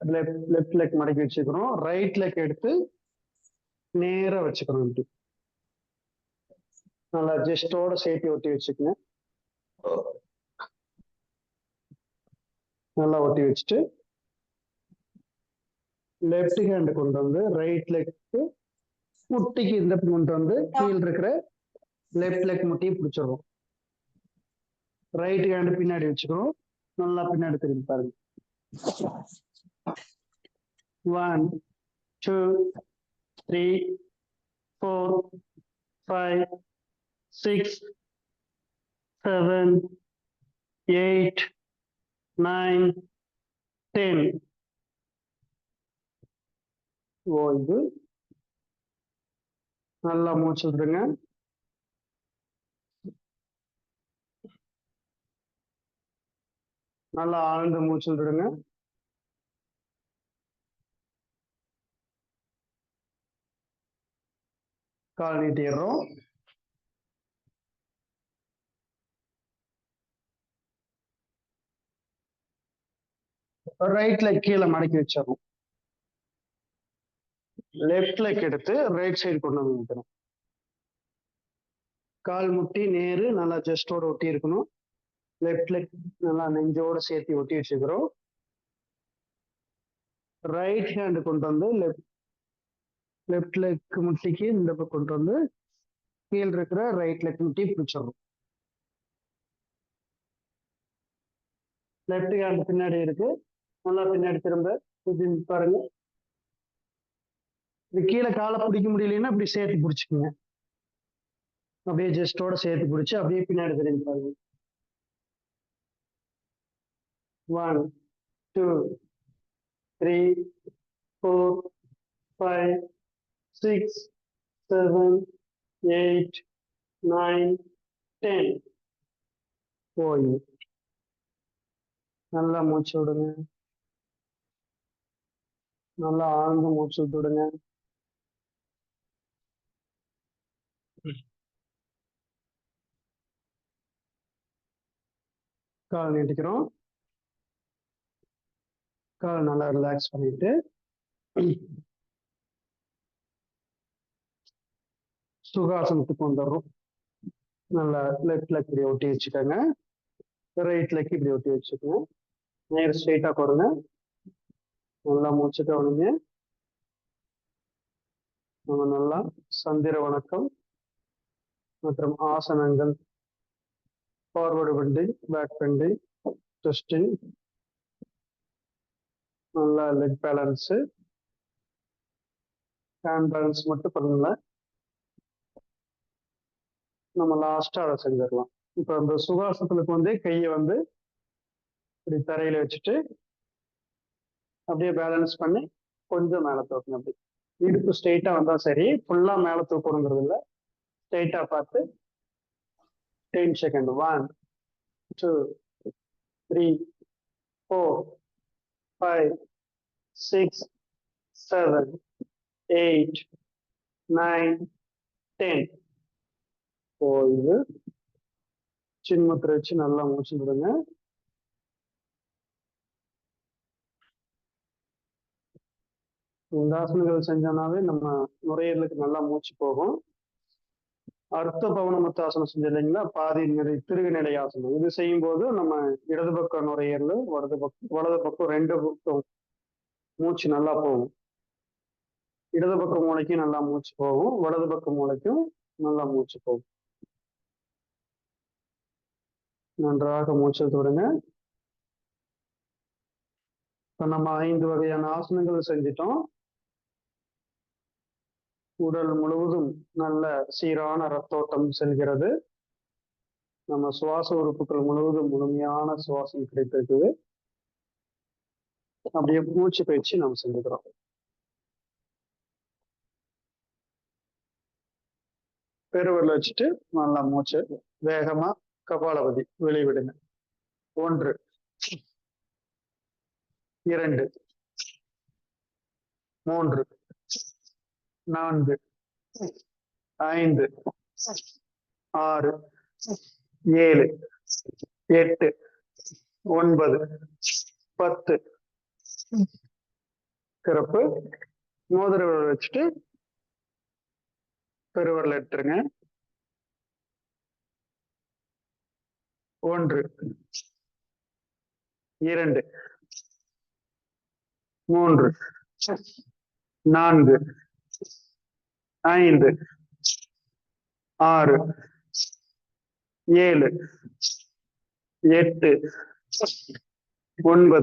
லெஃப்ட் லெக் மடக்கி வச்சுக்கிறோம். ரைட் லெக் எடுத்து நேரா வச்சுக்கிறோம். இப்படி நல்லா ஜஸ்டோட சேர்த்து ஒட்டி வச்சுக்கோங்க. நல்லா ஒட்டி வச்சுட்டு லெஃப்ட் ஹேண்ட் கொண்டு வந்து ரைட் லெக் முட்டிக்கு இந்த கொண்டு வந்து கீழ் இருக்கிற லெஃப்ட் லெக் முட்டியை பிடிச்சிடுறோம். ரைட் ஹேண்ட் பின்னாடி வச்சுக்கிறோம். நல்லா பின்னாடி திரும்பி பாருங்க. 1 2 3 4 5 6 7 8 9 10. ஓய்வு. நல்லா மூச்சு விடுங்க. நல்லா ஆழ்ந்த மூச்சு விடுங்க. கால் நீட்டிடுறோம். ரைட் லெக் கீழே மடக்கி வச்சிடறோம். லெஃப்ட் லெக் எடுத்து ரைட் சைடு கொண்டு வந்து வைக்கணும். கால் முட்டி நேரு நல்லா ஜஸ்டோட ஒட்டி இருக்கணும். லெஃப்ட் லெக் நல்லா நெஞ்சோட சேர்த்து ஒட்டி வச்சுக்கிறோம். ரைட் ஹேண்ட் கொண்டு வந்து லெஃப்ட் லெக் முட்டிக்கு இந்த பக்கம் கொண்டு வந்து கீழ் இருக்கிற ரைட் லெக் முட்டி பிடிச்சிடறோம். லெஃப்ட் ஹேண்ட் பின்னாடி இருக்கு. நல்லா பின்னாடி திரும்ப பாருங்க. இது கீழே காலை பிடிக்க முடியலன்னா அப்படி சேர்த்து பிடிச்சிக்கோங்க. அப்படியே ஜஸ்டோட சேர்த்து பிடிச்சி அப்படியே பின்னாடி திரும்பி பாருங்க. 1 2 3 4 5 6 7 8 9 10. ஓய்வு. நல்லா மூச்சு விடுங்க. நல்லா ஆழ்ந்த மூச்சு விடுங்க. கால் நீட்டிக்கிறோம். கால் நல்லா ரிலாக்ஸ் பண்ணிட்டு சுகாசனத்துக்கு வந்துடுறோம். நல்லா லெஃப்ட் லெக் இப்படி ஒட்டி வச்சுக்கோங்க. ரைட் லெக் இப்படி ஒட்டி வச்சுக்கோங்க. நேர் ஸ்ட்ரெயிட்டா கொடுங்க. நல்லா மூச்சு கவனிங்க. நம்ம நல்லா சந்திர வணக்கம் மற்றும் ஆசனங்கள், forward bending, back bending, twisting, நல்லா லெக் பேலன்ஸு, ஹேண்ட் பேலன்ஸ் மட்டும் பண்ணுங்க. நம்ம லாஸ்டா அதை செஞ்சிடலாம். இப்போ அந்த சுகாசனத்துக்கு வந்து கையை வந்து இப்படி தரையில வச்சுட்டு அப்படியே பேலன்ஸ் பண்ணி கொஞ்சம் மேலே தூக்கணும். அப்படி இடுப்பு ஸ்ட்ரெயிட்டா வந்தா சரி, ஃபுல்லா மேலே தூக்கணுங்கிறது இல்லை. ஸ்ட்ரெயிட்டா பார்த்து 10 செகண்ட். 1 2 3 4 5 6 7 8 9 10. ஓய்வு. சின்முத்திரை வச்சு நல்லா மூச்சு விடுங்க. இந்த ஆசனங்கள் செஞ்சோம்னாவே நம்ம நுரையீரலுக்கு நல்லா மூச்சு போகும். அர்த்த பவனமுத்தாசனம் செஞ்சு இல்லைங்களா, பாதி நிலை திருகு நிலை ஆசனம். இது செய்யும் போது நம்ம இடது பக்கம் நுரையீரல், வலது பக்கம் ரெண்டு பக்கம் மூச்சு நல்லா போகும். இடது பக்கம் மூளைக்கும் நல்லா மூச்சு போகும், வலது பக்கம் மூளைக்கும் நல்லா மூச்சு போகும். நன்றாக மூச்சு விடுங்க. இப்ப நம்ம 5 வகையான ஆசனங்கள் செஞ்சிட்டோம். உடல் முழுவதும் நல்ல சீரான ரத்தோட்டம் செல்கிறது. நம்ம சுவாச உறுப்புகள் முழுவதும் முழுமையான சுவாசம் கிடைத்திருக்குது. அப்படியே மூச்சு பயிற்சி நம்ம செஞ்சுக்கிறோம். பெருவிரல் வச்சுட்டு நல்லா மூச்சு வேகமா கபாலபதி வெளிவிடுங்க. 1 2 3 4 5 6 7 8 9 10. சிறப்பு. மோதிர விரல் வச்சுட்டு பெருவிரல் எடுத்துருங்க. 1 2 3 4 5 6 7 8 9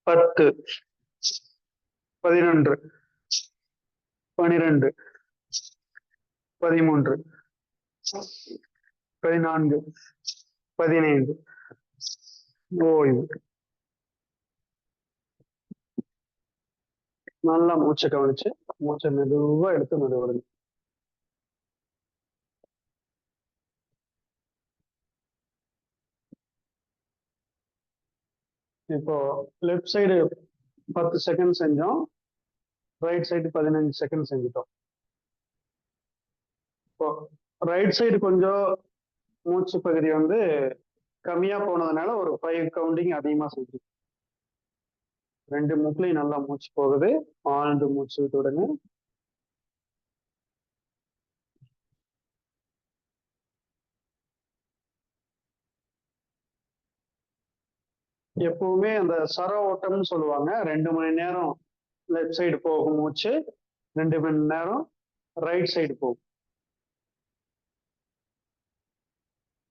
10 11 12 13 14 15. ஓய்வு. நல்லா மூச்சை கவனிச்சு மூச்சை மெதுவா எடுத்து மெதுவிடுங்க. இப்போ லெஃப்ட் சைடு 10 செகண்ட் செஞ்சோம், ரைட் சைடு 15 செகண்ட் செஞ்சுட்டோம். இப்போ ரைட் சைடு கொஞ்சம் மூச்சு பகுதி வந்து கம்மியா போனதுனால ஒரு 5 கவுண்டிங் அதிகமா செஞ்சு. 2 மூக்குலையும் நல்லா மூச்சு போகுது. ஆழ்ந்து மூச்சு விட்டு விடுங்க. எப்பவுமே அந்த சர ஓட்டம்னு சொல்லுவாங்க. 2 மணி நேரம் லெஃப்ட் சைடு போகும் மூச்சு, 2 மணி நேரம் ரைட் சைடு போகும்.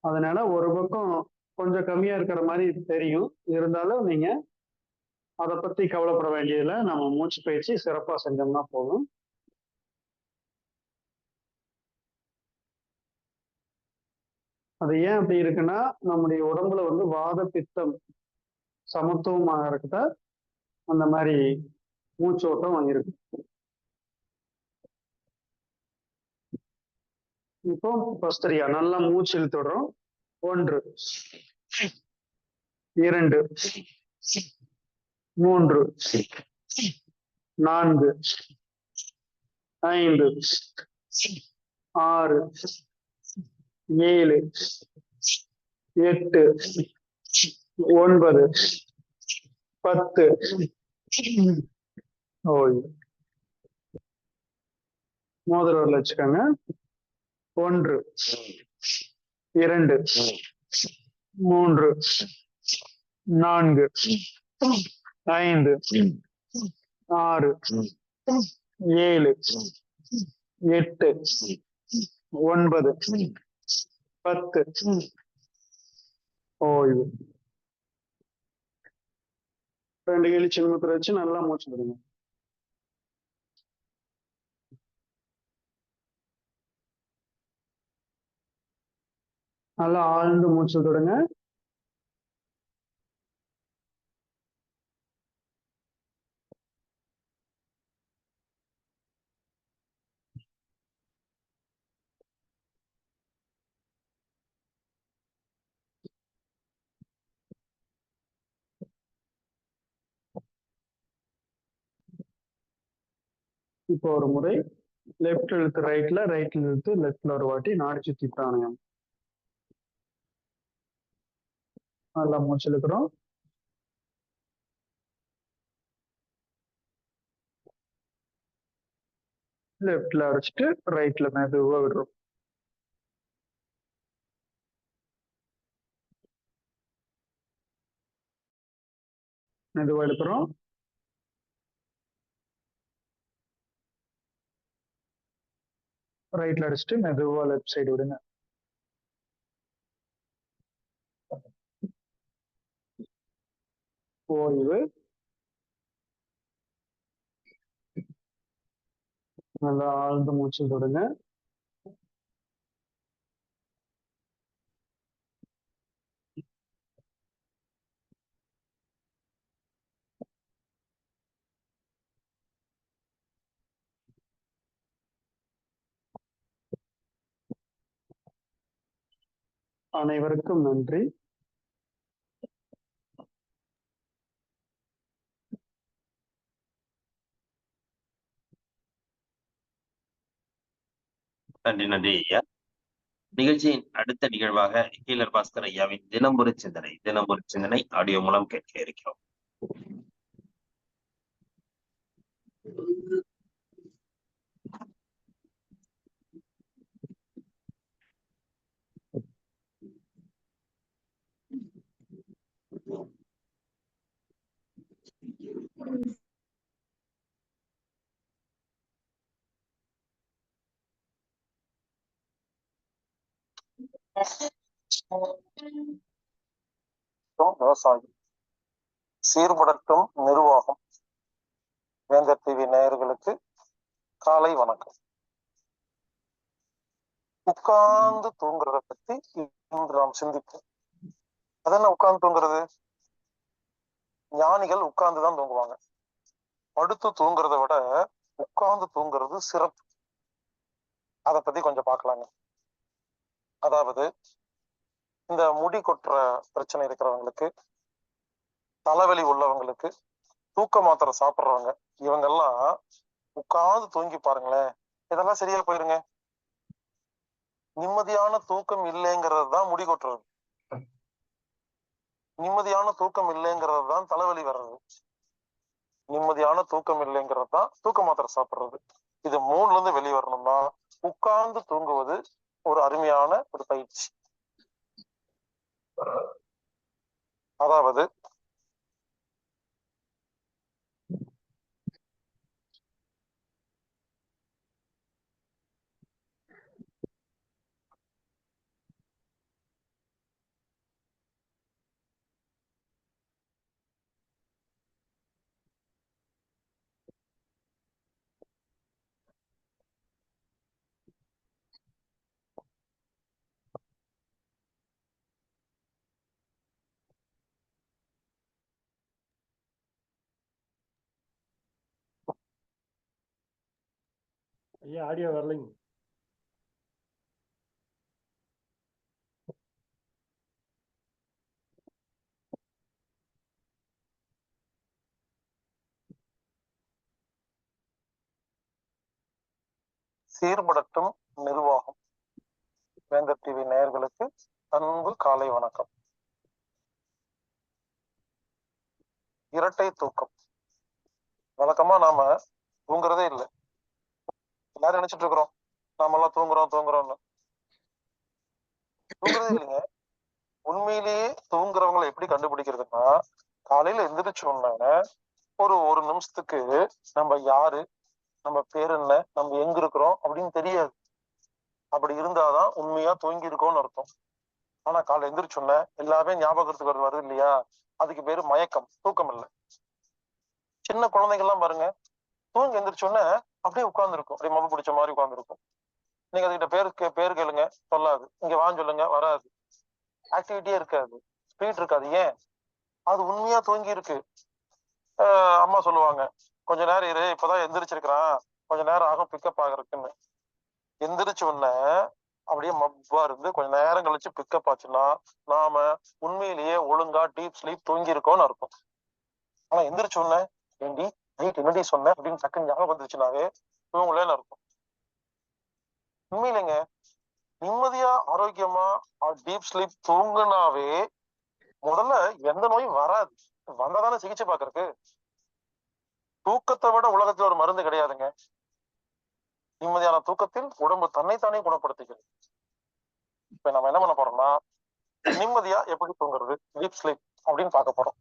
அதனால ஒரு பக்கம் கொஞ்சம் கம்மியா இருக்கிற மாதிரி தெரியும். இருந்தாலும் நீங்க அதை பத்தி கவலைப்பட வேண்டியதில்லை. நம்ம மூச்சு பயிற்சி சிறப்பா செஞ்சோம்னா போதும். அது ஏன் அப்படி இருக்குன்னா, நம்முடைய உடம்புல வந்து வாத பித்தம் சமத்துவமாக இருக்கிற அந்த மாதிரி மூச்சோட்டம் இருக்கு. இப்போ பஸ்திரியா நல்லா மூச்சு இழுத்துடுறோம். 1 2 3 4 5 6 7 8 9 10. ஓய்வு. மோதிர விரல் வச்சுக்கோங்க. 1 2 3 4 5 6 7 8 9 10. ஓய்வு. 2 எலிச்சி மூத்திர வச்சு நல்லா மூச்சு விடுங்க. நல்லா ஆழ்ந்து மூச்சு விடுங்க. இப்போ ஒரு முறை லெஃப்ட் இழுத்து ரைட்ல, ரைட் இழுத்து லெஃப்ட்ல ஒரு வாட்டி நாடி சுத்தி பிராணாயாமம். நல்லா மூச்சு இழுக்கிறோம். லெஃப்ட்ல அரைச்சிட்டு ரைட்ல மெதுவா விடுறோம். மெதுவா எடுக்கிறோம். ரைட்ல அடிச்சுட்டு மெதுவா லெஃப்ட் சைடு விடுங்க. ஓய்வு. நல்லா ஆழ்ந்த மூச்சு விடுங்க. அனைவருக்கும் நன்றி. நன்றி நன்றி ஐயா. நிகழ்ச்சியின் அடுத்த நிகழ்வாக ஹீலர் பாஸ்கர் ஐயாவின் தினம் ஒரு சிந்தனை ஆடியோ மூலம் கேட்க இருக்கிறோம். விவசாயி சீர்படுத்தும் நிர்வாகம். வேந்தர் டிவி நேயர்களுக்கு காலை வணக்கம். உட்கார்ந்து தூங்குறத பத்தி இன்று நாம் சிந்திப்போம். அதென்ன உட்கார்ந்து தூங்குறது? ஞானிகள் உட்கார்ந்துதான் தூங்குவாங்க. படுத்து தூங்குறத விட உட்கார்ந்து தூங்குறது சிறப்பு. அதை பத்தி கொஞ்சம் பார்க்கலாங்க. அதாவது இந்த முடி கொட்டுற பிரச்சனை இருக்கிறவங்களுக்கு, தலைவலி உள்ளவங்களுக்கு, தூக்க மாத்திரை சாப்பிட்றவங்க, இவங்கெல்லாம் உட்கார்ந்து தூங்கி பாருங்களேன், இதெல்லாம் சரியா போயிருங்க. நிம்மதியான தூக்கம் இல்லைங்கிறது தான் முடி கொட்டுறது. நிம்மதியான தூக்கம் இல்லைங்கிறது தான் தலைவலி வர்றது. நிம்மதியான தூக்கம் இல்லைங்கிறது தான் தூக்க மாத்திரை சாப்பிடுறது. இது மூணுல இருந்து வெளியே வரணும்னா உட்கார்ந்து தூங்குவது ஒரு அருமையான ஒரு பயிற்சி. அதாவது ஐயா ஆடியோ வரலைங்க. சீர்படுத்தும் நிர்வாகம். வேந்தர் டிவி நேயர்களுக்கு அன்பு காலை வணக்கம். இரட்டை தூக்கம். வழக்கமா நாம தூங்குறதே இல்லை. எல்லாரும் நினைச்சிட்டு இருக்கிறோம் நாம எல்லாம் தூங்குறோம்னு. தூங்குறதே இல்லைங்க. உண்மையிலேயே தூங்குறவங்களை எப்படி கண்டுபிடிக்கிறதுன்னா, காலையில எந்திரிச்ச உடனே ஒரு நிமிஷத்துக்கு நம்ம யாரு, நம்ம பேர் என்ன, நம்ம எங்க இருக்கிறோம் அப்படின்னு தெரியாது. அப்படி இருந்தாதான் உண்மையா தூங்கி இருக்கோம்னு அர்த்தம். ஆனா காலை எந்திரிச்சோன்ன எல்லாமே ஞாபகத்துக்கு வருது இல்லையா, அதுக்கு பேரு மயக்கம், தூக்கம் இல்லை. சின்ன குழந்தைங்கள்லாம் பாருங்க, தூங்கி எந்திரிச்சோன்ன அப்படியே உட்கார்ந்துருக்கும், அப்படியே மபு பிடிச்ச மாதிரி உட்கார்ந்துருக்கும். நீங்க அதுகிட்ட பேரு கேளுங்க, சொல்லாது. இங்க வான்னு சொல்லுங்க, வராது. ஆக்டிவிட்டியே இருக்காது, ஸ்பீட் இருக்காது. ஏன்? அது உண்மையா தூங்கி இருக்கு. அம்மா சொல்லுவாங்க, கொஞ்ச நேரம் இரு, இப்பதான் எந்திரிச்சிருக்கிறான், கொஞ்ச நேரம் ஆகும் பிக்கப் ஆகுறதுக்குன்னு. எந்திரிச்ச உடனே அப்படியே மப்பா இருந்து கொஞ்ச நேரம் கழிச்சு பிக்கப் ஆச்சுன்னா நாம உண்மையிலேயே ஒழுங்கா டீப் ஸ்லீப் தூங்கி இருக்கோம்னு அர்த்தம். ஆனா எந்திரிச்ச உடனே ஏண்டி நைட் என்னடி சொன்ன அப்படின்னு டக்குன்னு ஞாபகம் வந்துருச்சுனாவே தூங்கலன்னு அர்த்தம். உண்மையிலேங்க, நிம்மதியா ஆரோக்கியமா டீப் ஸ்லீப் தூங்குனாவே முதல்ல எந்த நோயும் வராது. வந்தாதானே சிகிச்சை பார்க்கறதுக்கு. தூக்கத்தை விட உலகத்துல ஒரு மருந்து கிடையாதுங்க. நிம்மதியான தூக்கத்தில் உடம்பு தன்னைத்தானே குணப்படுத்திக்கிறது. இப்ப நம்ம என்ன பண்ண போறோம்னா நிம்மதியா எப்படி தூங்குறது, டீப் ஸ்லீப் அப்படின்னு பார்க்க போறோம்.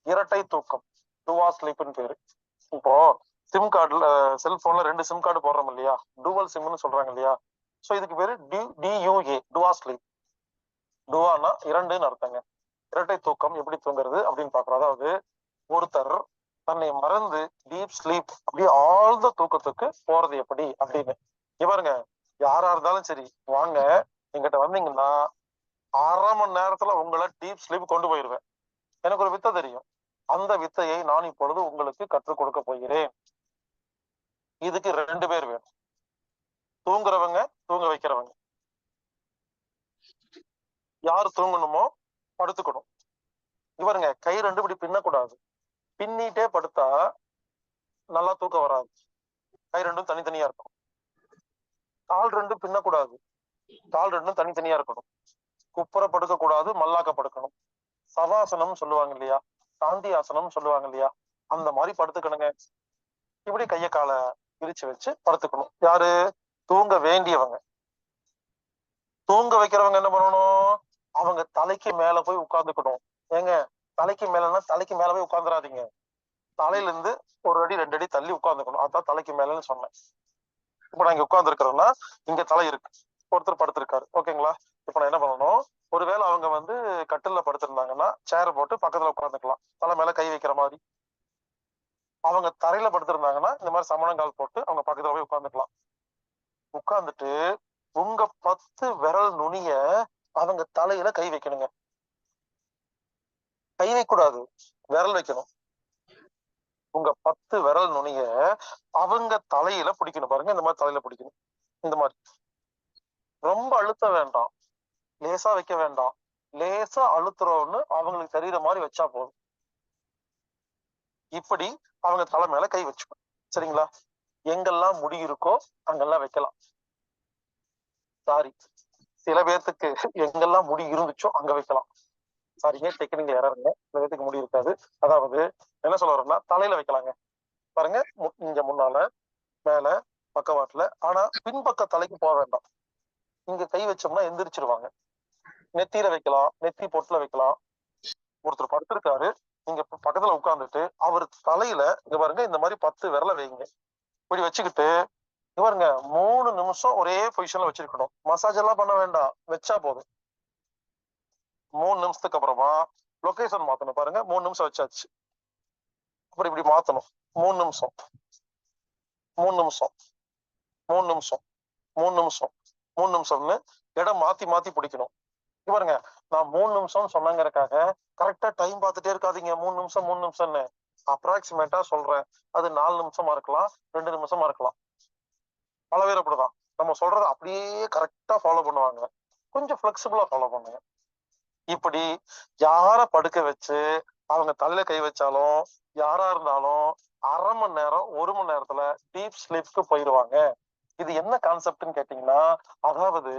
இரட்டை தூக்கம், டுவா ஸ்லீப்னு பேரு. இப்போ சிம் கார்டுல செல்போன்ல 2 சிம் கார்டு போடுறோம் இல்லையா, டூவல் சிம்னு சொல்றாங்க இல்லையா. சோ இதுக்கு பேரு DUA, டுவா ஸ்லீப். டுவானா 2ன்னு அர்த்தங்க. இரட்டை தூக்கம் எப்படி தூங்குறது அப்படின்னு பாக்குறோம். அதாவது ஒருத்தர் தன்னை மறந்து டீப் ஸ்லீப் அப்படியே ஆழ்ந்த தூக்கத்துக்கு போறது எப்படி அப்படின்னு. இவருங்க யாரா இருந்தாலும் சரி வாங்க, எங்கிட்ட வந்தீங்கன்னா 1/2 மணி நேரத்துல உங்களை டீப் ஸ்லீப் கொண்டு போயிருவேன். எனக்கு ஒரு வித்தை தெரியும். அந்த வித்தையை நான் இப்பொழுது உங்களுக்கு கற்றுக் கொடுக்க போகிறேன். இதுக்கு 2 பேர் வேணும். தூங்குறவங்க, தூங்க வைக்கிறவங்க. யாரு தூங்கணுமோ படுத்துக்கணும். இவருங்க கை 2 இப்படி பின்னக்கூடாது. பின்னிட்டே படுத்தா நல்லா தூக்கம் வராது. கை 2 தனித்தனியா இருக்கும். கால் 2 பின்னக்கூடாது. கால் 2 தனித்தனியா இருக்கணும். குப்புற படுக்க கூடாது, மல்லாக்க படுக்கணும். சவாசனம் சொல்லுவாங்க இல்லையா, சாந்தி ஆசனம் சொல்லுவாங்க இல்லையா, அந்த மாதிரி படுத்துக்கணுங்க. இப்படி கைய காலை பிரிச்சு வச்சு படுத்துக்கணும். யாரு? தூங்க வேண்டியவங்க. தூங்க வைக்கிறவங்க என்ன பண்ணணும்? அவங்க தலைக்கு மேல போய் உட்கார்ந்துக்கணும். ஏங்க தலைக்கு மேலன்னா தலைக்கு மேல போய் உட்கார்ந்துடாதீங்க. தலையில இருந்து 1 அடி 2 அடி தள்ளி உட்கார்ந்துக்கணும். அதான் தலைக்கு மேலன்னு சொன்னேன். இப்ப நான் இங்க உட்கார்ந்து இருக்கிறேன்னா இங்க தலை இருக்கு, ஒருத்தர் படுத்திருக்காரு, ஓகேங்களா. இப்ப நான் என்ன பண்ணணும், ஒருவேளை அவங்க கட்டில்ல படுத்திருந்தாங்கன்னா சேரை போட்டு பக்கத்துல உட்காந்துக்கலாம், தலை மேல கை வைக்கிற மாதிரி. அவங்க தரையில படுத்திருந்தாங்கன்னா இந்த மாதிரி சமணங்கால் போட்டு அவங்க பக்கத்துல போய் உட்காந்துக்கலாம். உட்கார்ந்துட்டு உங்க 10 விரல் நுனிய அவங்க தலையில கை வைக்கணுங்க. கை வைக்க கூடாது, விரல் வைக்கணும். உங்க 10 விரல் நுனிய அவங்க தலையில பிடிக்கணும். பாருங்க, இந்த மாதிரி தலையில பிடிக்கணும். இந்த மாதிரி ரொம்ப அழுத்த வேண்டாம், லேசா வைக்க வேண்டாம். லேசா அழுத்துறோம்னு அவங்களுக்கு தெரியுற மாதிரி வச்சா போதும். இப்படி அவங்க தலை மேல கை வச்சுக்கணும். சரிங்களா? எங்கெல்லாம் முடி இருக்கோ அங்கெல்லாம் வைக்கலாம். சாரி, சில பேர்த்துக்கு எங்கெல்லாம் முடி இருந்துச்சோ அங்க வைக்கலாம். சாரிங்க, டெக்னிக்கல் எரருங்க. சில பேர்த்துக்கு முடி இருக்காது. அதாவது என்ன சொல்ல வரோம்னா தலையில வைக்கலாங்க. பாருங்க, இங்க முன்னால, மேல, பக்கவாட்டுல. ஆனா பின்பக்க தலைக்கு போக வேண்டாம். இங்க கை வச்சோம்னா எந்திரிச்சிருவாங்க. நெத்தியில வைக்கலாம், நெத்தி பொட்டுல வைக்கலாம். ஒருத்தர் படுத்திருக்காரு, நீங்க பக்கத்துல உட்கார்ந்துட்டு அவர் தலையில இங்க பாருங்க இந்த மாதிரி 10 விரல வைங்க. இப்படி வச்சுக்கிட்டு இவருங்க 3 நிமிஷம் ஒரே பொசிஷன்ல வச்சிருக்கணும். மசாஜ் எல்லாம் பண்ண வேண்டாம், வச்சா போதும். 3 நிமிஷத்துக்கு அப்புறமா லொகேஷன் மாத்தணும். பாருங்க, 3 நிமிஷம் வச்சாச்சு. அப்புறம் இப்படி மாத்தணும். 3 நிமிஷம், 3 நிமிஷம், 3 நிமிஷம், 3 நிமிஷம், 3 நிமிஷம்னு இடம் மாத்தி மாத்தி பிடிக்கணும். பாருங்க, நான் 3 நிமிஷம் சொன்னாங்கறக்காக கரெக்டா டைம் பார்த்துட்டே இருக்காதீங்க. 3 நிமிஷம் 3 நிமிஷம்னு அப்ராக்சிமேட்டா சொல்றேன். அது 4 நிமிஷமா இருக்கலாம், 2 நிமிஷமா இருக்கலாம். பல பேர் அப்படிதான் நம்ம சொல்றதை அப்படியே கரெக்டா ஃபாலோ பண்ணுவாங்க. கொஞ்சம் பிளெக்சிபிளா ஃபாலோ பண்ணுங்க. இப்படி யார படுக்க வச்சு அவங்க தலையில கை வச்சாலும் யாரா இருந்தாலும் 1/2 மணி நேரம் 1 மணி நேரத்துல டீப் ஸ்லீப்க்கு போயிடுவாங்க. இது என்ன கான்செப்ட்னு கேட்டீங்கன்னா, அதாவது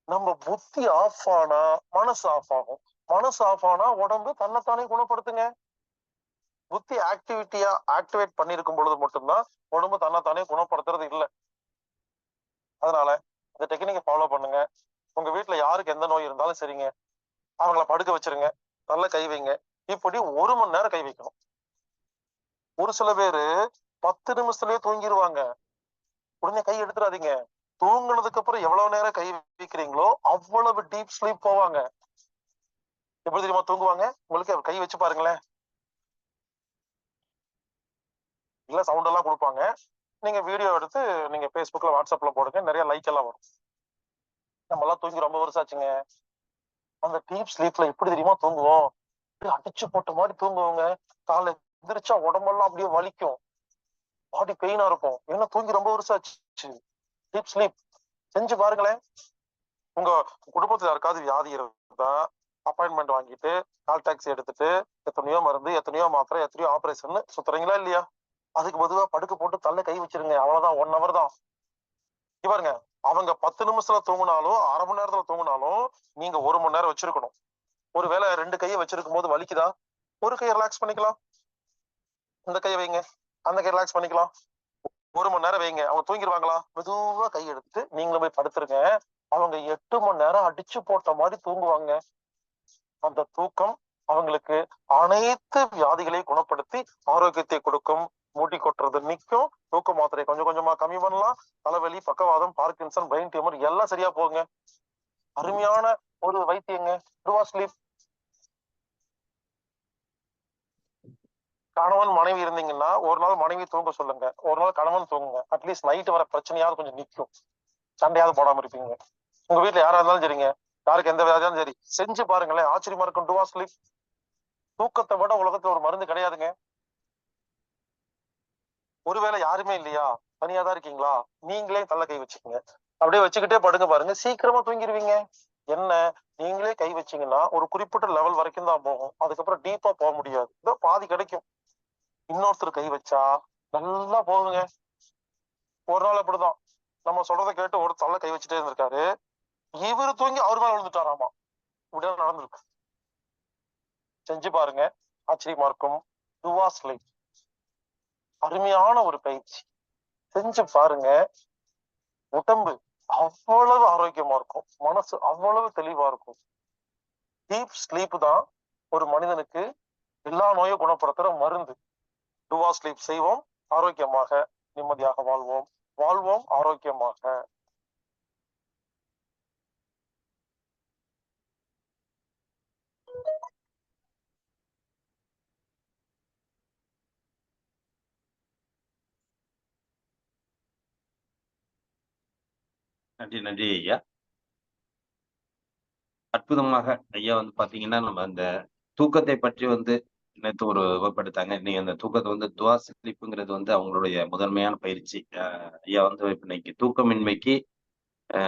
நம்ம புத்தி ஆஃப் ஆனா மனசு ஆஃப் ஆகும். மனசு ஆஃப் ஆனா உடம்பு தன்னைத்தானே குணப்படுத்துங்க. புத்தி ஆக்டிவேட் பண்ணிருக்கும் பொழுது மட்டும்தான் உடம்பு தன்னைத்தானே குணப்படுத்துறது இல்லை. அதனால இந்த டெக்னிக்கை ஃபாலோ பண்ணுங்க. உங்க வீட்டுல யாருக்கு எந்த நோய் இருந்தாலும் சரிங்க, அவங்கள படுக்க வச்சிருங்க, நல்ல கை வைங்க. இப்படி 1 மணி நேரம் கை வைக்கணும். ஒரு சில பேரு 10 நிமிஷத்துலயே தூங்கிடுவாங்க. உடனே கை எடுத்துடாதீங்க. தூங்குனதுக்கு அப்புறம் எவ்வளவு நேரம் கை வைக்கிறீங்களோ அவ்வளவு டீப் ஸ்லீப் போவாங்க. எப்படி தெரியுமா தூங்குவாங்க? உங்களுக்கு கை வச்சு பாருங்களேன். இல்ல சவுண்ட் எல்லாம் கொடுப்பாங்க. நீங்க வீடியோ எடுத்து நீங்க Facebookல வாட்ஸ்அப்ல போடுங்க, நிறைய லைக் எல்லாம் வரும். நம்ம எல்லாம் தூங்கி ரொம்ப வருஷம் ஆச்சுங்க. அந்த டீப் ஸ்லீப்ல எப்படி தெரியுமா தூங்குவோம்? அடிச்சு போட்ட மாதிரி தூங்குவோங்க. காலை எந்திரிச்சா உடம்பெல்லாம் அப்படியே வலிக்கும், பாடி பெயினா இருக்கும். ஏன்னா தூங்கி ரொம்ப வருஷம் ஆச்சு. டீப் ஸ்லீப் செஞ்சு பாருங்களேன். உங்க குடும்பத்துல யாருக்காவது வியாதி இருந்தா அப்பாயின்மெண்ட் வாங்கிட்டு கால் டாக்ஸி எடுத்துட்டு எத்தனையோ மருந்து, எத்தனையோ மாத்திரை, எத்தனையோ ஆபரேஷன் சுத்துறீங்களா இல்லையா? அதுக்கு பொதுவா படுக்க போட்டு தள்ள கை வச்சிருங்க. அவ்வளவுதான், 1 hour தான். இவருங்க அவங்க 10 நிமிஷத்துல தூங்கினாலும் 1/2 மணி நேரத்துல தூங்கினாலும் நீங்க 1 மணி நேரம் வச்சிருக்கணும். ஒருவேளை 2 கையை வச்சிருக்கும் போது வலிக்குதா, ஒரு கையை ரிலாக்ஸ் பண்ணிக்கலாம். இந்த கையை வைங்க, அந்த கையை ரிலாக்ஸ் பண்ணிக்கலாம். 1 மணி நேரம் வைங்க, அவங்க தூங்கிடுவாங்களா? மெதுவா கை எடுத்துட்டு நீங்களும் போய் படுத்துருங்க. அவங்க 8 மணி நேரம் அடிச்சு போட்ட மாதிரி தூங்குவாங்க. அந்த தூக்கம் அவங்களுக்கு அனைத்து வியாதிகளையும் குணப்படுத்தி ஆரோக்கியத்தை கொடுக்கும். முடி கொட்டுறது நிற்கும். தூக்க மாத்திரை கொஞ்சம் கொஞ்சமா கம்மி பண்ணலாம். தலைவலி, பக்கவாதம், பார்க்கின்சன், பிரெயின் டியூமர் எல்லாம் சரியா போகுங்க. அருமையான ஒரு வைத்தியங்க. டுவா ஸ்லீப். கணவன் மனைவி இருந்தீங்கன்னா ஒரு நாள் மனைவி தூங்க சொல்லுங்க, ஒரு நாள் கணவன் தூங்குங்க. அட்லீஸ்ட் நைட் வர பிரச்சனையாவது கொஞ்சம் நிற்கும். சண்டையாவது போடாம இருப்பீங்க. உங்க வீட்டுல யாரா இருந்தாலும் சரிங்க, யாருக்கு எந்த வியாதியாலும் சரி, செஞ்சு பாருங்களேன், ஆச்சரியமா இருக்கும். டுவா ஸ்லீப். தூக்கத்தை விட உலகத்துல ஒரு மருந்து கிடையாதுங்க. ஒருவேளை யாருமே இல்லையா, தனியாதான் இருக்கீங்களா, நீங்களே தள்ள கை வச்சுக்கோங்க. அப்படியே வச்சுக்கிட்டே படுங்க பாருங்க, சீக்கிரமா தூங்கிடுவீங்க. என்ன, நீங்களே கை வச்சீங்கன்னா ஒரு குறிப்பிட்ட லெவல் வரைக்கும் தான் போகும். அதுக்கப்புறம் டீப்பா போக முடியாது. இதோ பாதி கிடைக்கும். இன்னொருத்தர் கை வச்சா நல்லா போகுங்க. ஒரு நாள் அப்படிதான், நம்ம சொல்றதை கேட்டு ஒரு தள்ள கை வச்சுட்டே இருந்திருக்காரு. இவரு தூங்கி அவர் மேல விழுந்துட்டாராமா. இப்படிதான் நடந்திருக்கு. செஞ்சு பாருங்க, ஆச்சரியமா இருக்கும். டுவா ஸ்லீப் அருமையான ஒரு பயிற்சி. செஞ்சு பாருங்க. உடம்பு அவ்வளவு ஆரோக்கியமா இருக்கும், மனசு அவ்வளவு தெளிவா இருக்கும். டீப் ஸ்லீப் தான் ஒரு மனிதனுக்கு எல்லா நோயும் குணப்படுத்துற மருந்து. டுவா ஸ்லீப் செய்வோம், ஆரோக்கியமாக நிம்மதியாக வாழ்வோம். வாழ்வோம் ஆரோக்கியமாக. நன்றி நன்றி ஐயா. அற்புதமாக ஐயா வந்து பாத்தீங்கன்னா, நம்ம அந்த தூக்கத்தை பற்றி வந்து நேத்து ஒரு வகுப்படுத்தாங்க. இன்னைக்கு அந்த தூக்கத்தை வந்து துவா ஸ்லீப்புங்கிறது வந்து அவங்களுடைய முதன்மையான பயிற்சி. ஐயா வந்து இப்ப இன்னைக்கு தூக்கமின்மைக்கு அ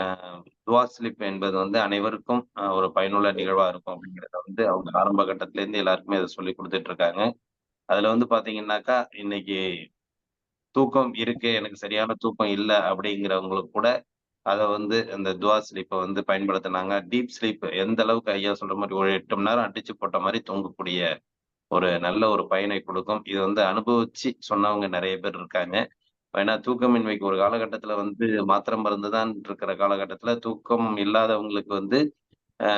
துவா ஸ்லீப் என்பது வந்து அனைவருக்கும் ஒரு பயனுள்ள நிகழ்வா இருக்கும் அப்படிங்கிறத வந்து அவங்க ஆரம்ப கட்டத்துல இருந்து எல்லாருக்குமே அத சொல்லிக் குடுத்துட்டு இருக்காங்க. அதுல வந்து பாத்தீங்கன்னாக்கா, இன்னைக்கு தூக்கம் இருக்கு, எனக்கு சரியான தூக்கம் இல்ல அப்படிங்கிறவங்களுக்கு கூட அத வந்து அந்த துவா ஸ்லீப்ப வந்து பயன்படுத்துனாங்க. டீப் ஸ்லீப் எந்த அளவுக்கு ஐயா சொல்ற மாரி ஒரு 8 மணி நேரம் அடிச்சு போட்ட மாரி தூங்கக்கூடிய ஒரு நல்ல ஒரு பயனை குடுக்கும். இது வந்து அனுபவிச்சு சொன்னவங்க நெறைய பேர் இருக்காங்க. ஏன்னா தூக்கமின்மைக்கு ஒரு காலகட்டத்தில வந்து மாத்திரை மருந்து தான் இருக்கிற காலகட்டத்தில தூக்கம் இல்லாதவங்களுக்கு வந்து அ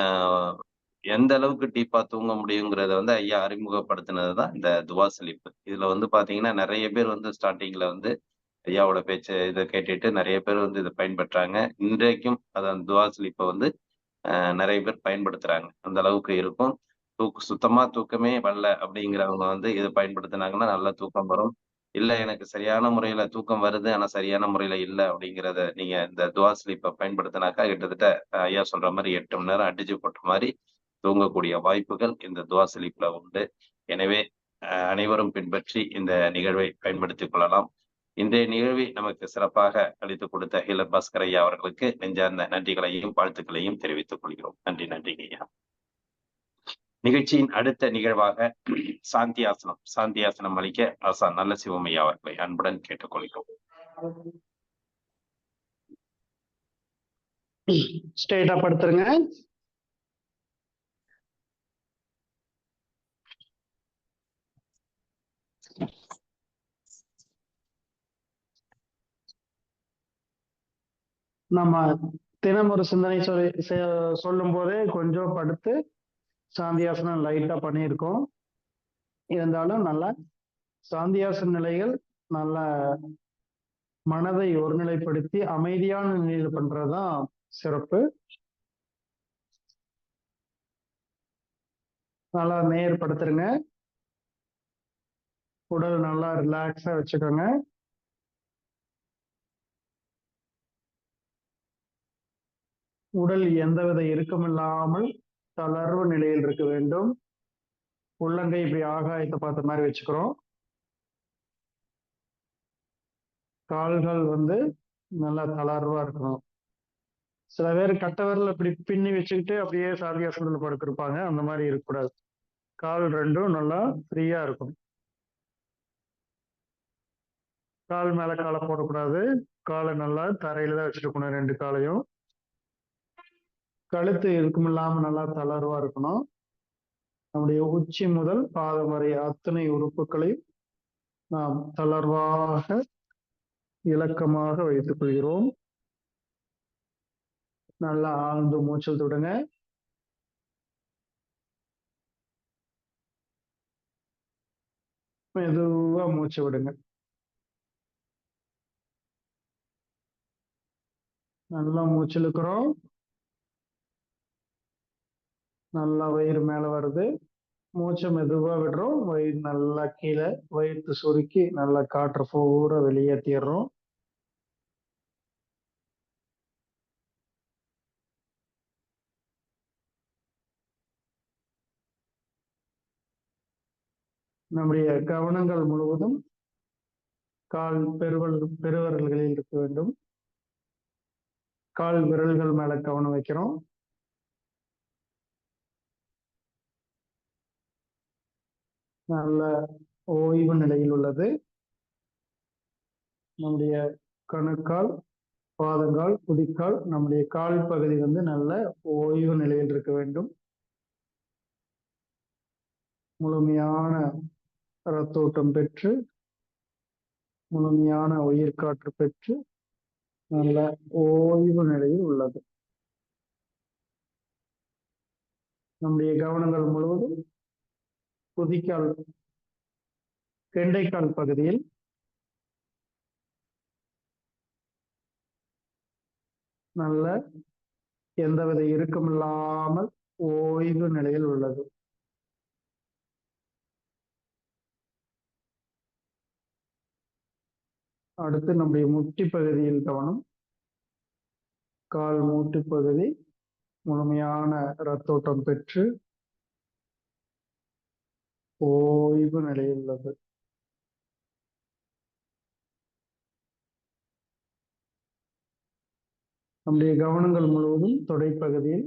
எந்த அளவுக்கு டீப்பா தூங்க முடியுங்கிறத வந்து ஐயா அறிமுகப்படுத்தினது தான் இந்த துவா ஸ்லீப். இதுல வந்து பார்த்தீங்கன்னா, நெறைய பேர் வந்து ஸ்டார்ட்டிங்ல வந்து ஐயாவோட பேச்ச இத கேட்டுட்டு நெறைய பேர் வந்து இத பயன்பெற்றாங்க. இன்றைக்கும் அத அந்த துவா ஸ்லீப்ப வந்து நெறைய பேர் பயன்படுத்துறாங்க. அந்த அளவுக்கு இருக்கும். சுத்தமா தூக்கமே வரல அப்படிங்கிறவங்க வந்து இத பயன்படுத்துனாங்கன்னா, நல்லா தூக்கம் வரும். இல்ல எனக்கு சரியான முறையில தூக்கம் வருது, ஆனா சரியான முறையில இல்ல அப்படிங்கிறத நீங்க இந்த துவா ஸ்லீப்ப பயன்படுத்தினாக்கா, கிட்டத்தட்ட ஐயா சொல்ற மாரி 8 மணி நேரம் அடிச்சு போட்ட மாரி தூங்கக்கூடிய வாய்ப்புகள் இந்த துவா ஸ்லீப்ல உண்டு. எனவே அனைவரும் பின்பற்றி இந்த நிகழ்வை பயன்படுத்திக் கொள்ளலாம். இன்றைய நிகழ்வை நமக்கு சிறப்பாக அளித்துக் கொடுத்த ஹீலர் பாஸ்கர் ஐயா அவர்களுக்கு நெஞ்சார்ந்த நன்றிகளையும், வாழ்த்துக்களையும் தெரிவித்துக் கொள்கிறோம். நன்றி, நன்றிங்க ஐயா. நிகழ்ச்சியின் அடுத்த நிகழ்வாக சாந்தி ஆசனம். சாந்தி ஆசனம் அளிக்க ஆசான் நல்ல சிவமையா அவர்களை அன்புடன் கேட்டுக்கொள்கிறோம். ஸ்ட்ரெயிட்டா படுத்துருங்க. நம்ம தினம் ஒரு சிந்தனை சொல்லும் போதே கொஞ்சம் படுத்து சாந்தியாசனம் லைட்டா பண்ணியிருக்கோம். இருந்தாலும் நல்லா சாந்தியாசன நிலைகள் நல்ல மனதை ஒருநிலைப்படுத்தி அமைதியான நிலையில பண்றதுதான் சிறப்பு. நல்லா நேர்படுத்துருங்க. உடல் நல்லா ரிலாக்ஸா வச்சுக்கோங்க. உடல் எந்தவித இறுக்கமில்லாமல் தளர்வு நிலையில் இருக்க வேண்டும். உள்ளங்கை இப்படி ஆகாயத்தை பார்த்த மாதிரி வச்சுக்கிறோம். கால்கள் வந்து நல்லா தளர்வா இருக்கணும். சில பேர் கட்ட விரல் இப்படி பின்னி வச்சுக்கிட்டு அப்படியே சாந்தியாசனத்துல படுத்திருப்பாங்க. அந்த மாதிரி இருக்கக்கூடாது. கால் ரெண்டும் நல்லா ஃப்ரீயா இருக்கும். கால் மேல காலை போடக்கூடாது. காலை நல்லா தரையில தான் வச்சுருக்கணும் 2 காலையும். கழுத்து இருக்குமில்லாம நல்லா தளர்வா இருக்கணும். நம்முடைய உச்சி முதல் பாதம் வரை அத்தனை உறுப்புகளையும் நாம் தளர்வாக இலக்கமாக வைத்துக் கொள்கிறோம். நல்லா ஆழ்ந்து மூச்சல் விடுங்க. மெதுவா மூச்சு விடுங்க. நல்லா மூச்சு இழுக்கிறோம். நல்லா வயிறு மேல வருது. மூச்சை மெதுவா விடுறோம். வயிறு நல்லா கீழே, வயிற்று சுருக்கி நல்லா காற்று பூரா வெளியேற்றிடுறோம். நம்முடைய கவனங்கள் முழுவதும் கால் பெருவரல்களில் இருக்க வேண்டும். கால் விரல்கள் மேல கவனம் வைக்கிறோம். நல்ல ஓய்வு நிலையில் உள்ளது. நம்முடைய கணுக்கால், பாதங்கால், குதிக்கால், நம்முடைய கால் பகுதி நல்ல ஓய்வு நிலையில் இருக்க வேண்டும். முழுமையான ரத்தோட்டம் பெற்று, முழுமையான உயிர் காற்று பெற்று நல்ல ஓய்வு நிலையில் உள்ளது. நம்முடைய கவனங்கள் முழுவதும் குதிக்கால், கெண்டைக்கால் பகுதியில் நல்ல எந்தவித இறுக்கமில்லாமல் ஓய்வு நிலையில் உள்ளது. அடுத்து நம்முடைய முட்டி பகுதியில் கவனம். கால் மூட்டு பகுதி முழுமையான ரத்தோட்டம் பெற்று ஓய்வு நிலையில் உள்ளது. நம்முடைய கவனங்கள் முழுவதும் தொடைப்பகுதியில்.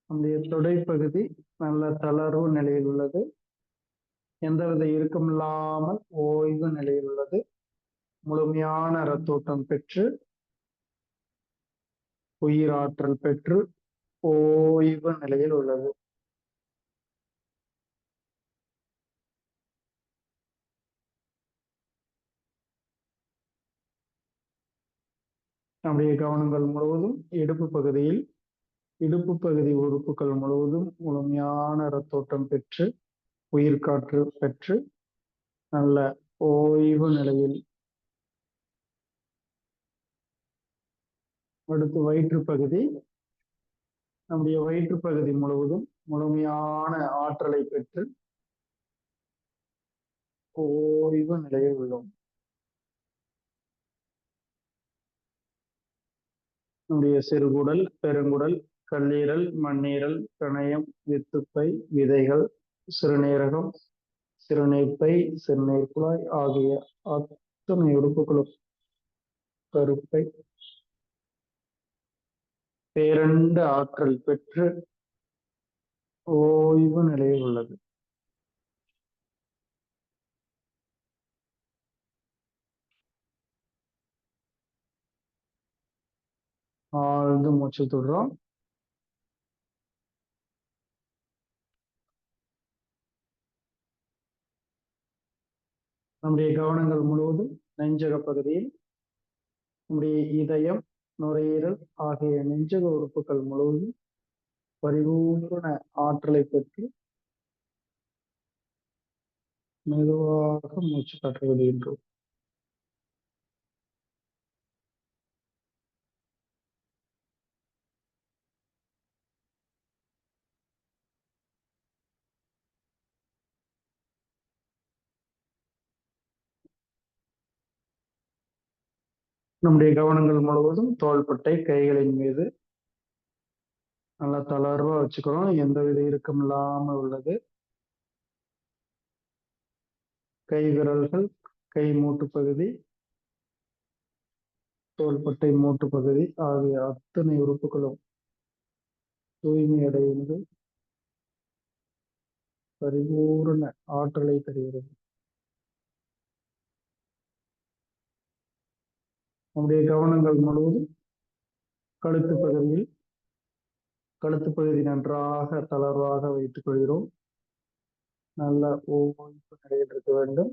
நம்முடைய தொடைப்பகுதி நல்ல தளர்வு நிலையில் உள்ளது. எந்தவித இறுக்கமில்லாமல் ஓய்வு நிலையில் உள்ளது. முழுமையான ரத்தோட்டம் பெற்று உயிராற்றல் பெற்று ஓய்வு நிலையில் உள்ளது. நம்முடைய கவனங்கள் முழுவதும் இடுப்பு பகுதியில். இடுப்பு பகுதி உறுப்புகள் முழுவதும் முழுமையான ரத்தோட்டம் பெற்று உயிர் காற்று பெற்று நல்ல ஓய்வு நிலையில். அடுத்து வயிற்று பகுதி. நம்முடைய வயிற்று பகுதி முழுவதும் முழுமையான ஆற்றலை பெற்று ஓய்வு நிலையில் உள்ளோம். நம்முடைய சிறுகுடல், பெருங்குடல், கல்லீரல், மண்ணீரல், கணையம், வித்துப்பை, விதைகள், சிறுநீரகம், சிறுநீர்ப்பை, சிறுநீர் குழாய் ஆகிய அத்தனை உறுப்புகளும் கருப்பை பேரண்ட ஆற்றல் பெற்று ஓய்வு நிலையில் உள்ளது. ஆழ்ந்து மூச்சு விடுறோம். நம்முடைய கவனங்கள் முழுவதும் நெஞ்சக பகுதியில். நம்முடைய இதயம், நுரையீரல் ஆகிய நெஞ்சக உறுப்புகள் முழுவதும் பரிபூர்ண ஆற்றலை பெற்று மெதுவாக மூச்சு காற்று விடுகின்றோம். நம்முடைய கவனங்கள் முழுவதும் தோள்பட்டை, கைகளின் மீது நல்லா தளர்வா வச்சுக்கிறோம். எந்தவித இறுக்கம் இல்லாமல் உள்ளது. கை விரல்கள், கை மூட்டு பகுதி, தோள்பட்டை மூட்டு பகுதி ஆகிய அத்தனை உறுப்புகளும் தூய்மை அடைந்து பரிபூர்ண ஆற்றலை தருகிறது. நம்முடைய கவனங்கள் முழுவதும் கழுத்து பகுதியில். கழுத்து பகுதி நன்றாக தளர்வாக வைத்துக் கொள்கிறோம். நல்ல ஓய்வு நிலையில் இருக்க வேண்டும்.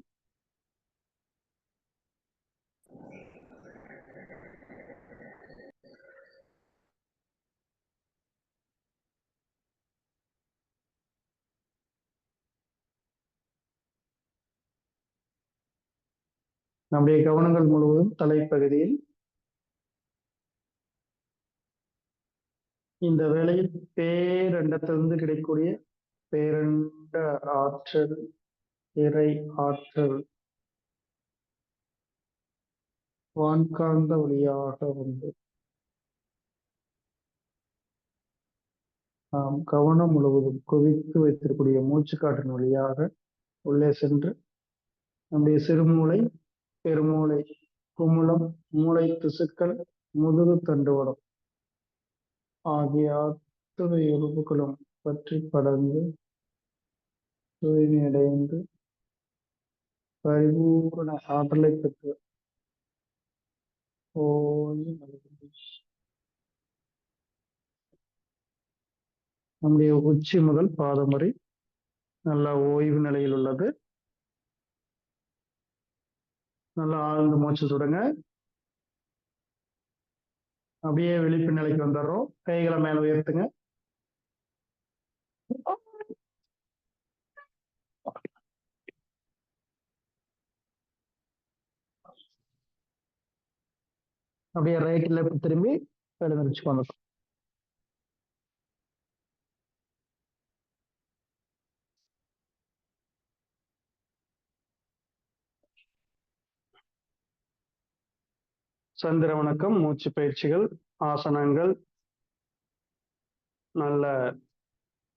நம்முடைய கவனங்கள் முழுவதும் தலைப்பகுதியில் இந்த வேளையில் பேரண்டத்திலிருந்து கிடைக்கக்கூடிய பேரண்ட ஆற்றல், இறை ஆற்றல் வான்காந்த வழியாக வந்து நாம் கவனம் முழுவதும் குவித்து வைத்திருக்கூடிய மூச்சுக்காற்றின் வழியாக உள்ளே சென்று நம்முடைய சிறுமூளை, பெருமூளை, குமுளம், மூளை திசுக்கள், முதுகு தண்டுவடம் ஆகிய அத்துணை உறுப்புகளும் பற்றி படர்ந்து தூய்மையடைந்து பரிபூரண ஆற்றலை பெற்று ஓய்வு நல்குகிறது. நம்முடைய உச்சி முதல் பாதம் வரை நல்ல ஓய்வு நிலையில் உள்ளது. நல்லா ஆழ்ந்த மூச்சு சுடுங்க. அப்படியே விழிப்பு நிலைக்கு வந்துடுறோம். கைகளை மேல உயர்த்துங்க. அப்படியே ரைட் லெஃப்ட் திரும்பி எழுந்திரிச்சு வந்துடும். சந்திர வணக்கம், மூச்சு பயிற்சிகள், ஆசனங்கள், நல்ல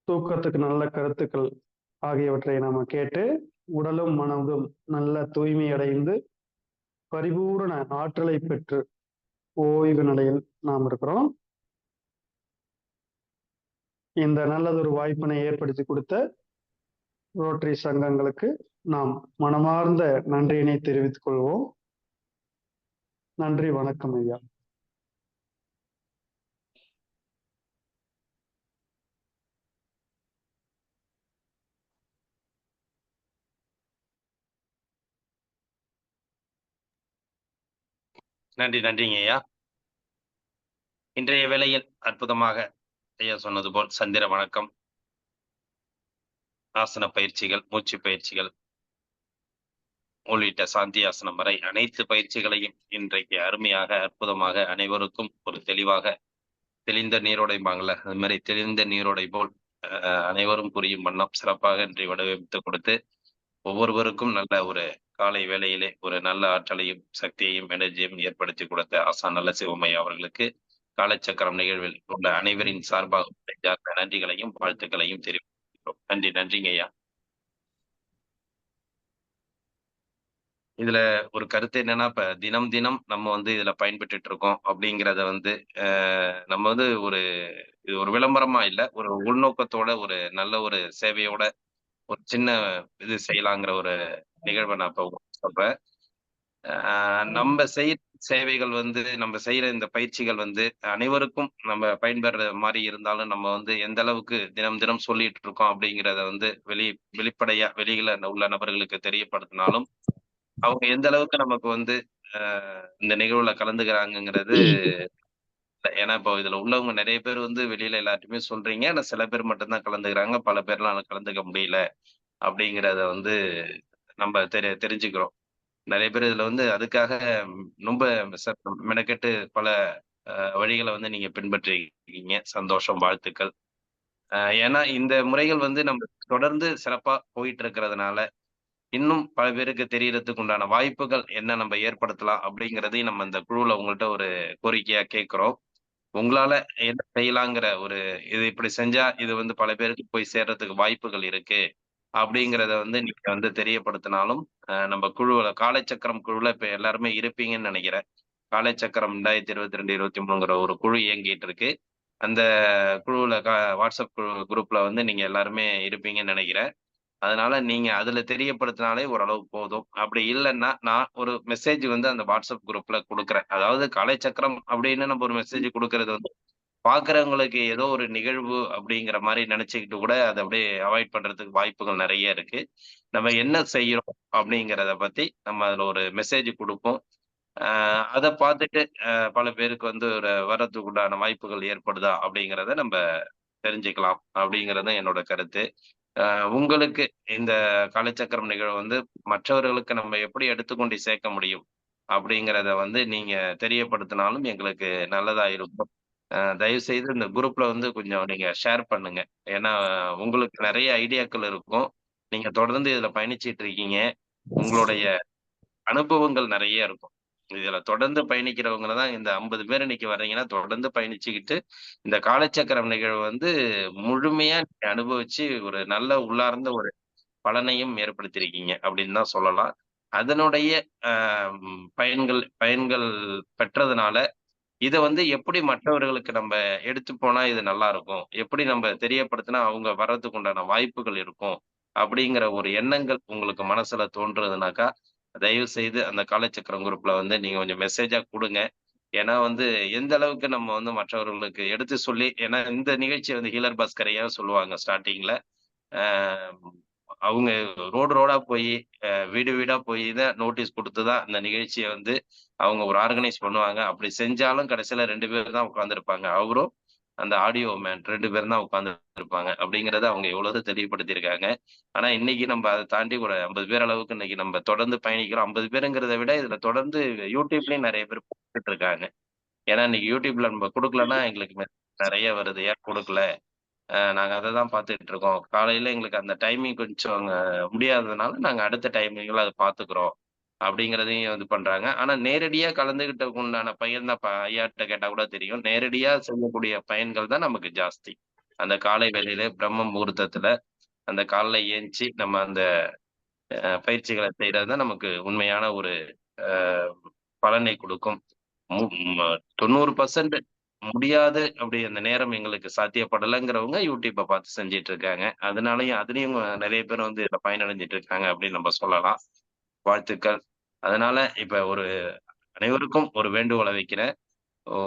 தூக்கத்துக்கு நல்ல கருத்துக்கள் ஆகியவற்றை நாம கேட்டு உடலும் மனதும் நல்ல தூய்மை அடைந்து பரிபூரண ஆற்றலை பெற்று ஓய்வு நிலையில் நாம் இருக்கிறோம். இந்த நல்லதொரு வாய்ப்பினை ஏற்படுத்தி கொடுத்த ரோட்டரி சங்கங்களுக்கு நாம் மனமார்ந்த நன்றியினை தெரிவித்துக் கொள்வோம். நன்றி, வணக்கம் ஐயா. நன்றிங்க ஐயா. இன்றைய வேளையில் அற்புதமாக ஐயா சொன்னது போல் சந்திர வணக்கம், ஆசன பயிற்சிகள், மூச்சு பயிற்சிகள் உள்ளிட்ட சாந்தி ஆசனம் வரை அனைத்து பயிற்சிகளையும் இன்றைக்கு அருமையாக அற்புதமாக அனைவருக்கும் ஒரு தெளிந்த நீரோடைம்பாங்கள்ல, அது மாதிரி தெளிந்த நீரோடை போல் அனைவரும் புரியும் வண்ணம் சிறப்பாக இன்றைய வடிவமைத்து கொடுத்து ஒவ்வொருவருக்கும் நல்ல ஒரு காலை வேளையிலே ஒரு நல்ல ஆற்றலையும் சக்தியையும் எனர்ஜியும் ஏற்படுத்தி கொடுத்த ஆசா நல்ல சிவமையா அவர்களுக்கு காலச்சக்கரம் நிகழ்வில் உள்ள அனைவரின் சார்பாக நன்றிகளையும் வாழ்த்துக்களையும் தெரிவிக்கிறோம். நன்றிங்க ஐயா. இதுல ஒரு கருத்து என்னன்னா, இப்ப தினம் நம்ம வந்து இதுல பயன்பெற்றுட்டு இருக்கோம் அப்படிங்கிறத வந்து நம்ம வந்து இது ஒரு விளம்பரமா இல்ல, ஒரு உள்நோக்கத்தோட ஒரு நல்ல ஒரு சேவையோட ஒரு சின்ன இது செய்யலாங்கிற ஒரு நிகழ்வை நான் இப்ப சொல்றேன். நம்ம செய்யற சேவைகள் வந்து நம்ம செய்யற இந்த பயிற்சிகள் வந்து அனைவருக்கும் நம்ம பயன்பெற மாதிரி இருந்தாலும் நம்ம வந்து எந்த அளவுக்கு தினம் சொல்லிட்டு இருக்கோம் அப்படிங்கிறத வந்து வெளிப்படையா வெளியில உள்ள நபர்களுக்கு தெரியப்படுத்தினாலும் அவங்க எந்த அளவுக்கு நமக்கு வந்து இந்த நிகழ்வுல கலந்துக்கிறாங்கிறது. ஏன்னா இப்போ இதுல உள்ளவங்க நிறைய பேர் வந்து வெளியில எல்லாத்தையுமே சொல்றீங்க, ஆனா சில பேர் மட்டும்தான் கலந்துக்கிறாங்க, பல பேர்லாம் கலந்துக்க முடியல அப்படிங்கிறத வந்து நம்ம தெரிஞ்சுக்கிறோம். நிறைய பேர் இதுல வந்து அதுக்காக ரொம்ப மெனக்கெட்டு பல வழிகளை வந்து நீங்க பின்பற்றிருக்கீங்க. சந்தோஷம், வாழ்த்துக்கள். ஏன்னா இந்த முறைகள் வந்து நம்ம தொடர்ந்து சிறப்பா போயிட்டு இருக்கிறதுனால இன்னும் பல பேருக்கு தெரியறதுக்கு உண்டான வாய்ப்புகள் என்ன நம்ம ஏற்படுத்தலாம் அப்படிங்கிறதையும் நம்ம இந்த குழுவுல உங்கள்கிட்ட ஒரு கோரிக்கையா கேட்கிறோம். உங்களால என்ன செய்யலாங்கிற ஒரு இது இப்படி செஞ்சா இது வந்து பல பேருக்கு போய் சேர்றதுக்கு வாய்ப்புகள் இருக்கு அப்படிங்கிறத வந்து நீங்க வந்து தெரியப்படுத்தினாலும் நம்ம குழுவுல காலைச்சக்கரம் குழுவுல இப்ப எல்லாருமே இருப்பீங்கன்னு நினைக்கிறேன். காலைச்சக்கரம் 2022 23ங்கிற ஒரு குழு இயங்கிட்டு இருக்கு. அந்த குழுவுல வாட்ஸ்அப் குரூப்ல வந்து நீங்க எல்லாருமே இருப்பீங்கன்னு நினைக்கிறேன். அதனால நீங்க அதுல தெரியப்படுத்தினாலே ஓரளவு போதும். அப்படி இல்லைன்னா நான் ஒரு மெசேஜ் வந்து அந்த வாட்ஸ்அப் குரூப்ல கொடுக்குறேன். அதாவது காலைச்சக்கரம் அப்படின்னு நம்ம ஒரு மெசேஜ் கொடுக்கறது வந்து பாக்குறவங்களுக்கு ஏதோ ஒரு நிகழ்வு அப்படிங்கிற மாதிரி நினைச்சுக்கிட்டு கூட அதை அப்படியே அவாய்ட் பண்றதுக்கு வாய்ப்புகள் நிறைய இருக்கு. நம்ம என்ன செய்யறோம் அப்படிங்கிறத பத்தி நம்ம அதுல ஒரு மெசேஜ் கொடுப்போம். அதை பார்த்துட்டு பல பேருக்கு வந்து ஒரு வர்றதுக்கு உண்டான வாய்ப்புகள் ஏற்படுதா அப்படிங்கிறத நம்ம தெரிஞ்சுக்கலாம் அப்படிங்கிறது என்னோட கருத்து. உங்களுக்கு இந்த காலச்சக்கரம் நிகழ்வு வந்து மற்றவர்களுக்கு நம்ம எப்படி எடுத்துக்கொண்டு சேர்க்க முடியும் அப்படிங்கிறத வந்து நீங்க தெரியப்படுத்தினாலும் எங்களுக்கு நல்லதா இருக்கும். தயவு செய்து இந்த குரூப்ல வந்து கொஞ்சம் நீங்க ஷேர் பண்ணுங்க. ஏன்னா உங்களுக்கு நிறைய ஐடியாக்கள் இருக்கும். நீங்க தொடர்ந்து இதுல பயணிச்சிட்டு இருக்கீங்க. உங்களுடைய அனுபவங்கள் நிறைய இருக்கும். இதுல தொடர்ந்து பயணிக்கிறவங்க தான் இந்த 50 பேர் இன்னைக்கு வர்றீங்கன்னா, தொடர்ந்து பயணிச்சுக்கிட்டு, இந்த காலச்சக்கரம் நிகழ்வு வந்து முழுமையா நீங்க அனுபவிச்சு ஒரு நல்ல உள்ளார்ந்த ஒரு பலனையும் ஏற்படுத்தியிருக்கீங்க அப்படின்னு தான் சொல்லலாம். அதனுடைய அ பயன்கள் பயன்கள் பெற்றதுனால, இத வந்து எப்படி மற்றவர்களுக்கு நம்ப எடுத்து போனா இது நல்லா இருக்கும்? எப்படி நம்ப தெரியப்படுத்தினா அவங்க வர்றதுக்கு உண்டான வாய்ப்புகள் இருக்கும்? அப்படிங்கிற ஒரு எண்ணங்கள் உங்களுக்கு மனசுல தோன்றதுனாக்கா, தயவு செய்து அந்த காலச்சக்கரம் குரூப்ல வந்து நீங்க கொஞ்சம் மெசேஜா குடுங்க. ஏன்னா வந்து எந்த அளவுக்கு நம்ம வந்து மற்றவர்களுக்கு எடுத்து சொல்லி ஏன்னா இந்த நிகழ்ச்சிய வந்து ஹீலர் பாஸ்கர் ஐயா சொல்லுவாங்க ஸ்டார்ட்டிங்ல. அ அவங்க ரோடு ரோடா போயி, வீடு வீடா போய் தான் நோட்டீஸ் குடுத்து தான் இந்த நிகழ்ச்சிய வந்து அவங்க ஒரு ஆர்கனைஸ் பண்ணுவாங்க. அப்படி செஞ்சாலும் கடைசியில 2 பேர் தான் உட்கார்ந்திருப்பாங்க. அவரும், அந்த ஆடியோ மேன் 2 பேரும் தான் உட்கார்ந்திருப்பாங்க. அப்படிங்கிறத அவங்க எவ்வளவோ தெளிவுபடுத்தியிருக்காங்க. ஆனா இன்னைக்கு நம்ம அத தாண்டி ஒரு 50 பேர் அளவுக்கு இன்னைக்கு நம்ம தொடர்ந்து பயணிக்கிறோம். 50 பேருங்கிறத விட இதுல தொடர்ந்து YouTubeலயும் நெறைய பேர் போட்டுட்டு இருக்காங்க. ஏன்னா இன்னைக்கு YouTubeல நம்ம குடுக்கலன்னா எங்களுக்கு நெறைய வருது. ஏன் குடுக்கல? நாங்க அத தான் பார்த்துட்டு இருக்கோம். காலையில எங்களுக்கு அந்த டைமிங் கொஞ்சம் முடியாததுனால, நாங்க அடுத்த டைமிங்ல அத பார்த்துக்கிறோம். அப்படிங்கிறதையும் இது பண்றாங்க. ஆனா நேரடியா கலந்துகிட்டதுக்கு உண்டான பயன் தான் ஐயாட்ட கேட்டா கூட தெரியும். நேரடியா செய்யக்கூடிய பயன்கள் தான் நமக்கு ஜாஸ்தி. அந்த காலை வேளையில பிரம்ம முகூர்த்தத்துல, அந்த காலைல எந்திச்சு நம்ம அந்த பயிற்சிகள செய்றது தான் நமக்கு உண்மையான ஒரு அ பலனை குடுக்கும். மு ம 90% முடியாது அப்படி அந்த நேரம் எங்களுக்கு சாத்தியப்படலங்கிறவங்க YouTubeப பார்த்து செஞ்சுட்டு இருக்காங்க. அதனாலயும் அதுலயும் நெறைய பேர் வந்து இதுல பயனடைஞ்சுட்டு இருக்காங்க அப்படின்னு நம்ம சொல்லலாம். வாழ்த்துக்கள். அதனால இப்ப ஒரு அனைவருக்கும் ஒரு வேண்டுகோள வைக்கிறேன். ஓ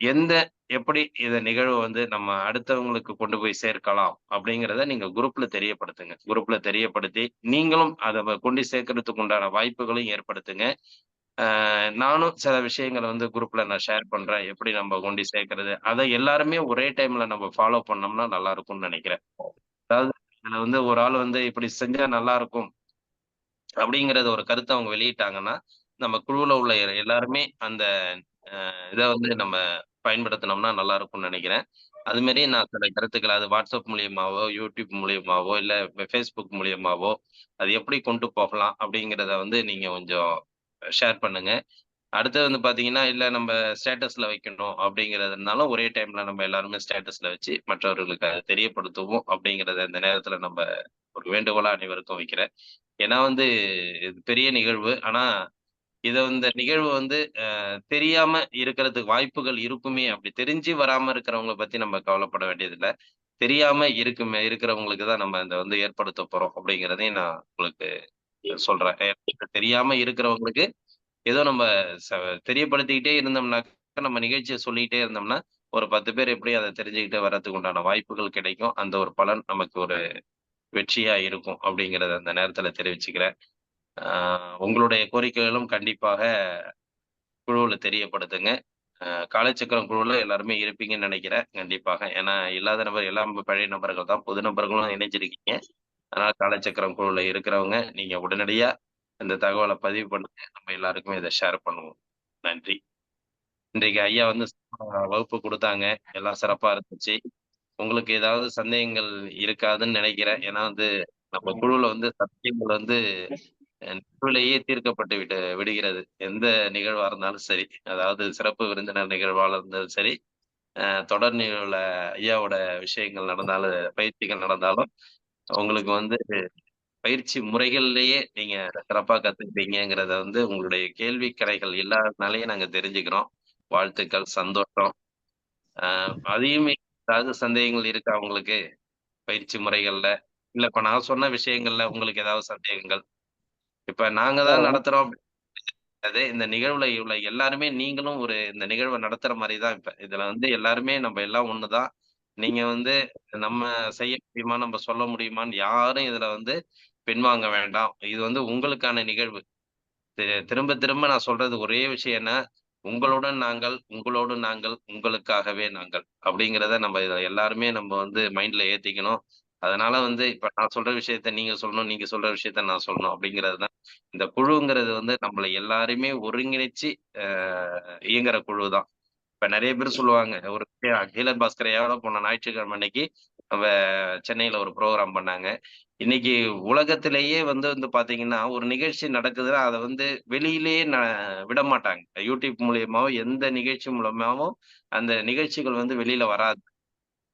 எந்த எப்படி இத நிகழ்வ வந்து நம்ம அடுத்தவங்களுக்கு கொண்டு போய் சேர்க்கலாம் அப்படிங்கிறத நீங்க குரூப்ல தெரியப்படுத்துங்க. குரூப்ல தெரியப்படுத்தி, நீங்களும் அத கொண்டு சேர்க்கறதுக்கு உண்டான வாய்ப்புகளையும் ஏற்படுத்துங்க. நானும் சில விஷயங்கள வந்து குரூப்ல நான் ஷேர் பண்றேன். எப்படி நம்ம கொண்டு சேர்க்கிறது? அத எல்லாருமே ஒரே டைம்ல நம்ம ஃபாலோ பண்ணோம்னா நல்லா இருக்கும்னு நெனைக்கிறேன். அதாவது இதுல வந்து ஒரு ஆள் வந்து இப்படி செஞ்சா நல்லா இருக்கும் அப்படிங்கிறத ஒரு கருத்த அவங்க வெளியிட்டாங்கன்னா, நம்ம குழுவுல உள்ள எல்லாருமே அந்த இத வந்து நம்ம பயன்படுத்துனோம்னா நல்லா இருக்கும்னு நெனைக்கிறேன். அது மாரி நான் சில கருத்துக்கள அது WhatsApp மூலியமாவோ, YouTube மூலியமாவோ, இல்ல Facebook மூலியமாவோ, அது எப்படி கொண்டு போகலாம் அப்படிங்கிறத வந்து நீங்க கொஞ்சம் ஷேர் பண்ணுங்க. அடுத்தது வந்து பார்த்தீங்கன்னா, இல்ல நம்ப ஸ்டேட்டஸ்ல வைக்கணும் அப்படிங்கிறதுனாலும், ஒரே டைம்ல நம்ம எல்லாருமே ஸ்டேட்டஸ்ல வச்சு மற்றவர்களுக்கு அத தெரியப்படுத்துவோம் அப்படிங்கிறத இந்த நேரத்துல நம்ப ஒரு வேண்டுகோளா அனைவருக்கும் வைக்கிறேன். ஏன்னா வந்து இது பெரிய நிகழ்வு. ஆனா இத இந்த நிகழ்வு வந்து தெரியாம இருக்கிறதுக்கு வாய்ப்புகள் இருக்குமே! அப்படி தெரிஞ்சு வராம இருக்கிறவங்கள பத்தி நம்ம கவலைப்பட வேண்டியதில்ல. தெரியாம இருக்கிறவங்களுக்கு தான் நம்ம இத வந்து ஏற்படுத்தப் போறோம் அப்படிங்கிறதையும் நான் உங்களுக்கு சொல்றேன். தெரியாம இருக்கிறவங்களுக்கு ஏதோ நம்ம ச தெரியப்படுத்திக்கிட்டே இருந்தோம்னாக்க, நம்ம நிகழ்ச்சிய சொல்லிக்கிட்டே இருந்தோம்னா, ஒரு 10 பேர் எப்படியும் அத தெரிஞ்சுக்கிட்டு வர்றதுக்கு உண்டான வாய்ப்புகள் கிடைக்கும். அந்த ஒரு பலன் நமக்கு ஒரு வெற்றியா இருக்கும் அப்படிங்கிறத அந்த நேரத்துல தெரிவிச்சுக்கிறேன். ஆ உங்களுடைய கோரிக்கைகளும் கண்டிப்பாக குழுவுல தெரியப்படுத்துங்க. காலைச்சக்கரம் குழுவுல எல்லாருமே இருப்பீங்கன்னு நெனைக்கிறேன். கண்டிப்பாக. ஏன்னா இல்லாத நபர் எல்லாம் பழைய நபர்கள் தான். புது நபர்களும் இணைஞ்சிருக்கீங்க. அதனால காலச்சக்கரம் குழுவுல இருக்கிறவங்க, நீங்க உடனடியா இந்த தகவல பதிவு பண்ணுங்க. நம்ம எல்லாருக்குமே இத ஷேர் பண்ணுவோம். நன்றி. இன்றைக்கு ஐயா வந்து வகுப்பு குடுத்தாங்க. எல்லாம் சிறப்பா இருந்துச்சு. உங்களுக்கு ஏதாவது சந்தேகங்கள் இருக்காதுன்னு நெனைக்கிறேன். ஏன்னா வந்து நம்ம குழுவுல வந்து சந்தேகங்கள் வந்து நடுவிலேயே தீர்க்கப்பட்டு விடுகிறது. எந்த நிகழ்வா இருந்தாலும் சரி. அதாவது சிறப்பு விருந்தினர் நிகழ்வா இருந்தாலும் சரி, தொடர் நிகழ்வுல ஐயாவோட விஷயங்கள் நடந்தாலும், பயிற்சிகள் நடந்தாலும், உங்களுக்கு வந்து பயிற்சி முறைகள்லயே நீங்க சிறப்பா கத்துக்கிட்டீங்கங்கிறத வந்து உங்களுடைய கேள்வி கணைகள் இல்லாதனாலயே நாங்க தெரிஞ்சுக்கிறோம். வாழ்த்துக்கள், சந்தோஷம். அ அதையுமே ஏதாவது சந்தேகங்கள் இருக்கா உங்களுக்கு? பயிற்சி முறைகள்ல? இல்ல இப்ப நான் சொன்ன விஷயங்கள்ல உங்களுக்கு ஏதாவது சந்தேகங்கள்? இப்ப நாங்க தான் நடத்துறோம் அது இந்த நிகழ்வுல உள்ள எல்லாருமே நீங்களும் ஒரு இந்த நிகழ்வ நடத்துற மாரி தான் இப்ப. இதுல வந்து எல்லாருமே நம்ம எல்லாம் ஒண்ணுதான். நீங்க வந்து நம்ம செய்ய முடியுமா? நம்ம சொல்ல முடியுமான்னு யாரும் இதுல வந்து பின்வாங்க வேண்டாம். இது வந்து உங்களுக்கான நிகழ்வு. திரும்ப திரும்ப நான் சொல்றது ஒரே விஷயம் என்ன, உங்களுடன் நாங்கள், உங்களோடு நாங்கள், உங்களுக்காகவே நாங்கள். அப்படிங்கிறத நம்ம இத எல்லாருமே நம்ம வந்து மைண்ட்ல ஏத்திக்கணும். அதனால வந்து இப்ப நான் சொல்ற விஷயத்த நீங்க சொல்லணும், நீங்க சொல்ற விஷயத்த நான் சொல்லணும் அப்படிங்கிறது தான். இந்த குழுங்கிறது வந்து நம்மள எல்லாரையுமே ஒருங்கிணைச்சு இயங்குற குழு தான். இப்ப நெறைய பேர் சொல்லுவாங்க, ஒரு அகிலன் பாஸ்கரையாவோட போன ஞாயிற்றுக்கிழமை அன்னைக்கு நம்ம சென்னையில ஒரு ப்ரோகிராம் பண்ணாங்க. இன்னைக்கு உலகத்திலேயே வந்து வந்து பாத்தீங்கன்னா, ஒரு நிகழ்ச்சி நடக்குதுன்னா, அத வந்து வெளியிலேயே விடமாட்டாங்க. YouTube மூலியமாவோ, எந்த நிகழ்ச்சி மூலமாவும் அந்த நிகழ்ச்சிகள் வந்து வெளியில வராது.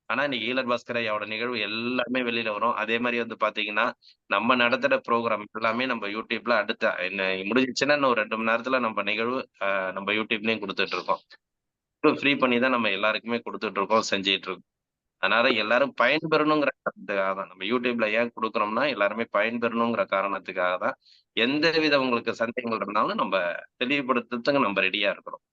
ஆனா, இன்னைக்கு ஈழ பாஸ்கர் ஐயாவோட நிகழ்வு எல்லாமே வெளியில வரும். அதே மாரி வந்து பாத்தீங்கன்னா, நம்ம நடத்துற ப்ரோகிராம் எல்லாமே நம்ம YouTubeல அடுத்த என்ன முடிஞ்சிருச்சுன்னா, இன்னும் ஒரு 2 மணி நேரத்துல நம்ம நிகழ்வு நம்ம YouTubeலயும் குடுத்துட்டு இருக்கோம். ஃப்ரீ பண்ணி தான் நம்ம எல்லாருக்குமே குடுத்துட்டு இருக்கோம், செஞ்சுட்டு இருக்கோம். அதனால எல்லாரும் பயன்பெறணுங்கிற காரணத்துக்காக தான். நம்ம YouTubeல ஏன் குடுக்குறோம்னா, எல்லாருமே பயன்பெறணுங்கிற காரணத்துக்காக தான். எந்தவித உங்களுக்கு சந்தேகங்கள் இருந்தாலும் நம்ப தெளிவுபடுத்துறதுக்கு நம்ம ரெடியா இருக்கிறோம்.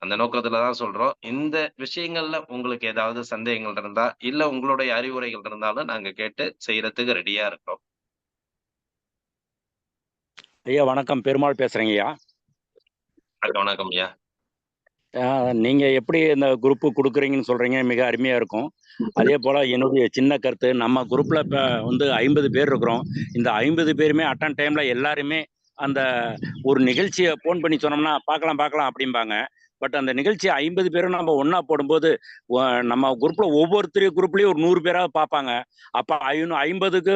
அந்த நோக்கத்துல தான் சொல்றோம். இந்த விஷயங்கள்ல உங்களுக்கு ஏதாவது சந்தேகங்கள் இருந்தா, இல்ல உங்களுடைய அறிவுரைகள் இருந்தாலும் நாங்க கேட்டு செய்யறதுக்கு ரெடியா இருக்கிறோம். ஐயா வணக்கம். பெருமாள் பேசுறேங்கய்யா. வணக்கம், வணக்கம் ஐயா. நீங்க எப்படி இந்த குரூப்பு குடுக்குறீங்கன்னு சொல்றீங்க, மிக அருமையா இருக்கும். அதேபோல என்னுடைய சின்ன கருத்து, நம்ம குரூப்ல இப்ப வந்து 50 பேர் இருக்கிறோம். இந்த 50 பேருமே அட் டைம்ல எல்லாருமே அந்த ஒரு நிகழ்ச்சிய ஃபோன் பண்ணி சொன்னோம்னா, "பார்க்கலாம், பார்க்கலாம்" அப்படிம்பாங்க. பட் அந்த நிகழ்ச்சி 50 பேரும் நம்ம ஒண்ணா போடும்போது, நம்ம குரூப்ல ஒவ்வொருத்தர் குரூப்லயும் ஒரு 100 பேராவது பார்ப்பாங்க. அப்ப 50க்கு